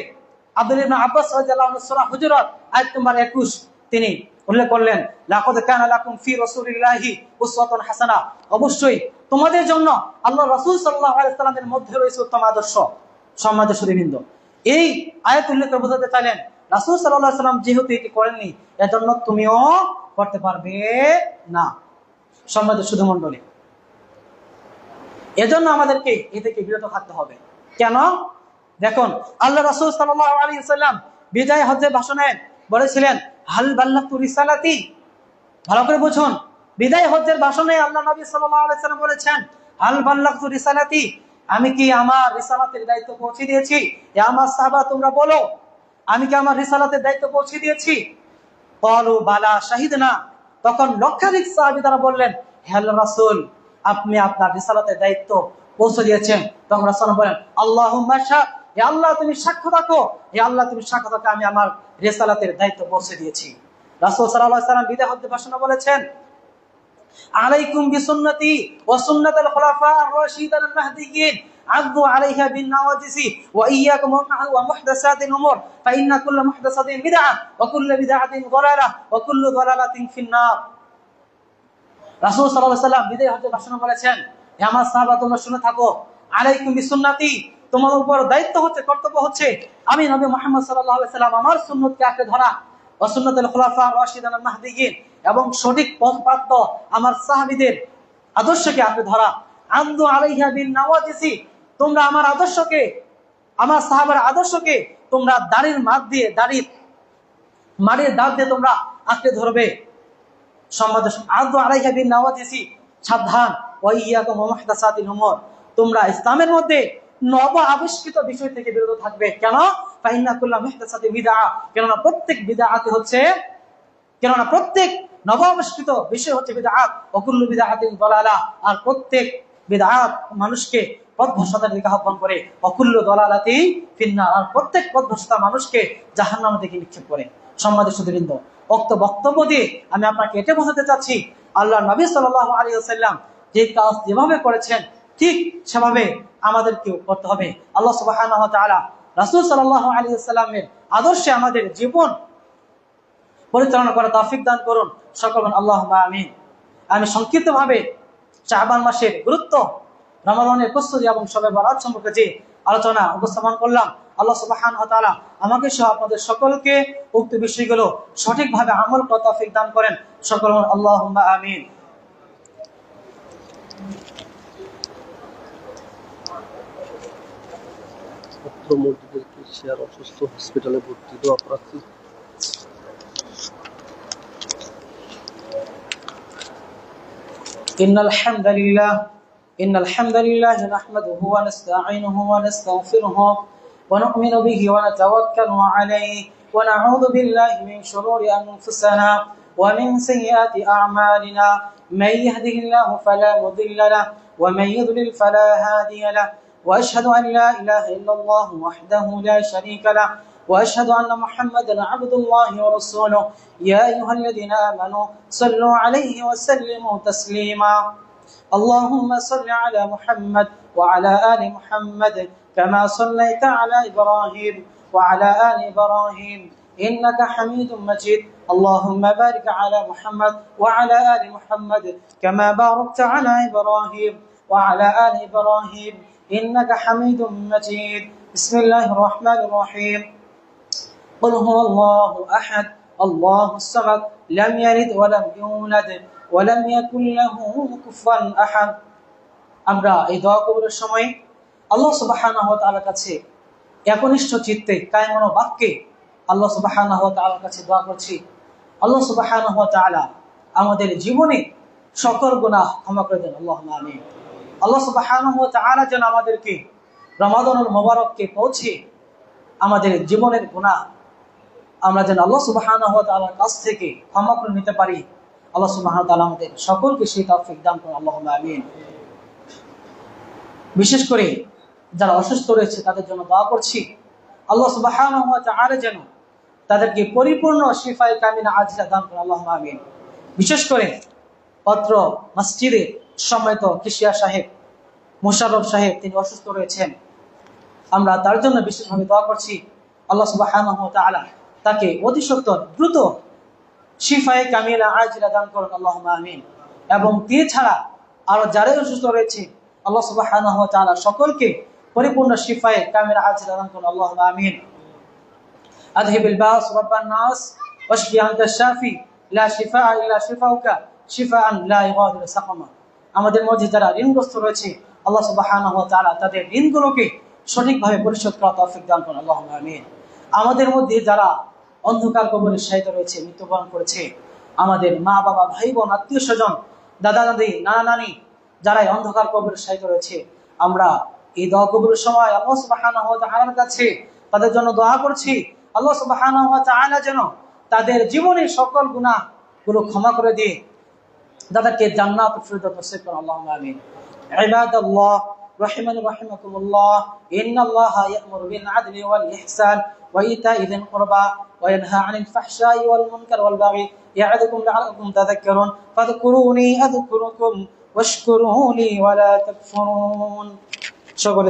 আব্দুল্লাহ ইবনে আব্বাস রাদিয়াল্লাহু আনহু সূরা হুজুরাত আয়াত নম্বর 21 তিনি উল্লেখ করলেন, লাকাদ কানা লাকুম ফি রাসূলিল্লাহি উসওয়াতুন হাসানাহ, অবশ্যই তোমাদের জন্য আল্লাহ রাসূল সাল্লাল্লাহু আলাইহি ওয়াসাল্লামের মধ্যে রয়েছে উত্তম আদর্শ। সম্মানিত সুধীবৃন্দ, এই আয়াত উল্লেখ করে বোঝাতে চাইলেন রাসূল সাল্লাল্লাহু আলাইহি ওয়াসাল্লাম যেহেতু এটি করেননি, এজন্য তুমিও করতে পারবে না। সম্মানিত সুধী মণ্ডলী, এজন্য আমাদেরকে এ থেকে বিরত থাকতে হবে। কেন? দেখুন, আল্লাহ রাসূল সাল্লাল্লাহু আলাইহি ওয়াসাল্লাম বিদায় হজ্জের ভাষণে বলেছিলেন, হাল বাল্লাগতু রিসালাতি। ভালো করে বুঝুন, বিদায় হজ্জের ভাষণে আল্লাহ নবী সাল্লাল্লাহু আলাইহি ওয়াসাল্লাম বলেছেন, হাল বাল্লাগতু রিসালাতি, আমি কি আমার রিসালাতের দায়িত্ব পৌঁছে দিয়েছি? হে আমার সাহাবা, তোমরা বলো, আমি কি আমার রিসালাতের দায়িত্ব পৌঁছে দিয়েছি? ক্বালু বালা শাহিদনা। তখন লক্ষাধিক সাহাবী তারা বললেন, হে আল্লাহর রাসূল, আপনি আপনার রিসালাতের দায়িত্ব পৌঁছে দিয়েছেন। তখন রাসূল বলেন, আল্লাহুম্মা শাহ, হে আল্লাহ তুমি সাক্ষ্য থাকো, হে আল্লাহ তুমি সাক্ষ্য থাকো, আমি আমার রিসালাতের দায়িত্ব পৌঁছে দিয়েছি। রাসূল সাল্লাল্লাহু আলাইহি ওয়াসাল্লাম বিদায় হজ্জের ভাষণে বলেছেন, আলাইকুম বিসুন্নতি ওয়া সুন্নাতাল খুলাফা আর-রাশিদিন আল-মাহদিয়্যিন, আযু আলাইহা বিন-নাওয়াজিসি ওয়া ইয়্যাকুম ওয়া মুহদাসাতিল উমুর, ফাইন্না কুল্লা মুহদাসাতিন বিদআহ ওয়া কুল্লু বিদআতিন দালালাহ ওয়া কুল্লু দালালাতিন ফিন-নার। রাসূল সাল্লাল্লাহু আলাইহি ওয়াসাল্লাম বিদায় হজ্জের ভাষণে বলেছেন, হে আমার সাহাবা, তোমরা শুনে থাকো, আলাইকুম বিসুন্নতি, তোমার উপর দায়িত্ব হচ্ছে, কর্তব্য হচ্ছে, আমি নবী মুহাম্মদ সাল্লাল্লাহু আলাইহি ওয়াসাল্লাম আমার সুন্নতকে আঁকড়ে ধরা, ওয়া সুন্নাতুল খুলাফা আর-রাশিদিন আল-মাহদিয়্যিন, এবং সঠিক পথপ্রাপ্ত আমার সাহাবীদের আদর্শকে আঁকড়ে ধরা। আযু আলাইহা বিন-নাওয়াজিসি, তোমরা আমার আদর্শকে, আমার সাহাবার আদর্শকে তোমরা দাড়ির মাদ দিয়ে, মাড়ির দাঁত দিয়ে তোমরা আঁকড়ে ধরবে। আযু আলাইহা বিন-নাওয়াজিসি, সাবধান, ওয়া ইয়্যাকুম ওয়া মুহদাসাতিল উমুর, তোমরা ইসলামের মধ্যে নব আবিষ্কৃত বিষয় থেকে বিরত থাকবে। কেন? ফাইন্না কুল্লা মুহদাসাতিন বিদআহ, কেননা প্রত্যেক নব আবিষ্কৃত বিষয় হচ্ছে বিদআত, ওয়া কুল্লু বিদআতিন দালালাহ, আর প্রত্যেক বিদআত মানুষকে পথভ্রষ্টতার দিকে আহ্বান করে, ওয়া কুল্লু দালালাতিন ফিন-নার, আর প্রত্যেক পথভ্রষ্টতা মানুষকে জাহান্নামের দিকে নিক্ষেপ করে। সম্মানিত সুধীবৃন্দ, উক্ত বক্তব্য দিয়ে আমি আপনাকে এটা বোঝাতে চাচ্ছি, আল্লাহ নবী সাল্লাল্লাহু আলাইহি ওয়াসাল্লাম যে কাজ যেভাবে করেছেন ঠিক সেভাবে আমাদেরকেও করতে হবে। আল্লাহ সুবহানাহু ওয়া তাআলা রাসূল সাল্লাল্লাহু আলাইহি ওয়াসাল্লামের আদর্শে আমাদের জীবন পরিচালনা করার তৌফিক দান করুন। সকল আল্লাহুম্মা আমিন। আমি সংক্ষিপ্তভাবে শাবান মাসের গুরুত্ব, রমাদানের প্রস্তুতি এবং শবে বরাত সম্পর্কে যে আলোচনা উপস্থাপন করলাম, আল্লাহ সুবহানাহু ওয়া তাআলা আমাকে সহ আপনাদের সকলকে উক্ত বিষয়গুলো সঠিকভাবে আমল করার তৌফিক দান করেন। সকল আল্লাহুম্মা আমিন। মসজিদের শেয়ার অসুস্থ, হসপিটালে ভর্তি, দোয়া প্রার্থী। إن الحمد لله نحمده ونستعينه ونستغفره ونؤمن به ونتوكل عليه ونعوذ بالله من شرور أنفسنا ومن سيئات أعمالنا، من يهده الله فلا مضل له ومن يضلل فلا هادي له، وأشهد أن لا إله إلا الله وحده لا شريك له، وأشهد أن محمدا عبد الله ورسوله. يا أيها الذين آمنوا صلوا عليه وسلموا تسليما. اللهم صل على محمد وعلى آل محمد كما صليت على إبراهيم وعلى آل إبراهيم إنك حميد مجيد اللهم بارك على محمد وعلى آل محمد كما باركت على إبراهيم وعلى آل إبراهيم إنك حميد مجيد بسم الله الرحمن الرحيم قل هو الله أحد الله الصمد لم يلد ولم يولد ولم يكن له كفوا أحد আমরা এই দোয়া কবুলের সময় আল্লাহ সুবহানাহু ওয়া তাআলার কাছে একনিষ্ঠ চিত্তে কায়মনো বাক্যে আল্লাহ সুবহানাহু ওয়া তাআলার কাছে দোয়া করছি আল্লাহ সুবহানাহু ওয়া তাআলা আমাদের জীবনে সকল গুনাহ ক্ষমা করে দেন আল্লাহুম্মা আমিন আল্লাহ সুবহানাহু ওয়া তাআলা যেন আমাদেরকে রমাদানুল মুবারককে পৌঁছে আমাদের জীবনের গুনাহ আমরা যেন আল্লাহ সুবহানাহু ওয়া তাআলার কাছ থেকে ক্ষমা করে নিতে পারি আল্লাহ সুবহানাহু ওয়া তাআলা আমাদের সকলকে সেই তৌফিক দান করুন আল্লাহুম্মা আমিন বিশেষ করে যারা অসুস্থ রয়েছে তাদের জন্য দোয়া করছি আল্লাহ সুবহানাহু ওয়া তাআলা যেন তাদেরকে পরিপূর্ণ শিফায়ে কামিলা আজিলা দান করুন আল্লাহুম্মা আমিন বিশেষ করে অত্র মসজিদে সম্মানিত কিশিয়া সাহেব মোশাররফ সাহেব তিনি অসুস্থ রয়েছেন আমরা তার জন্য বিশেষভাবে দোয়া করছি আল্লাহ সুবহানাহু ওয়া তাআলা তাকে অতি সত্বর দ্রুত শিফায়ে কামিলা আজিলা দান করুন আল্লাহুম্মা আমিন এবং তিনি ছাড়া আরো যারা অসুস্থ রয়েছে আল্লাহ সুবহানাহু ওয়া তাআলা সকলকে পরিপূর্ণ শিফায়ে কামিলা আজিলা দান করুন আল্লাহুম্মা আমিন আযহিবিল বাস রাব্বান নাস ওয়াশফি আনতা শাফি লা শিফা ইল্লা শিফাউকা শিফাআন লা ইগাদিরু সাকামা আমাদের মধ্যে যারা ঋণগ্রস্ত রয়েছে আল্লাহ সুবহানাহু ওয়া তাআলা তাদের ঋণগুলোকে সঠিকভাবে পরিশোধ করার তৌফিক দান করুন আল্লাহুম্মা আমিন আমাদের মধ্যে যারা অন্ধকার কবরে শায়িত রয়েছে মৃত্যুবরণ করেছে আমাদের মা বাবা ভাই বোন আত্মীয় স্বজন দাদা দাদি নানা নানি যারা অন্ধকার কবরে শায়িত রয়েছে আমরা এই দোয়া কবুলের সময় আল্লাহ সুবহানাহু ওয়া তাআলার কাছে তাদের জন্য দোয়া করছি আল্লাহ সুবহানাহু ওয়া তাআলা যেন তাদের জীবনের সকল গুনাহগুলো ক্ষমা করে দিয়ে তাদেরকে জান্নাতুল ফিরদাউস নসিব করুন আল্লাহুম্মা আমিন ইবাদাল্লাহ রাহিমানি রাহিমাকুমুল্লাহ ইন্নাল্লাহা ইয়া'মুরু বিল আদলি ওয়াল ইহসান ওয়া ইতা'i যিল কুরবা ওয়া ইয়ানহা 'আনিল ফাহশাই ওয়াল মুনকার ওয়াল বাগি ইয়া'যুকুম লা'আল্লাকুম তাযাক্কারুন ফাযকুরুনি আযকুরুকুম ওয়াশকুরু লি ওয়া লা তাকফুরুন সকলে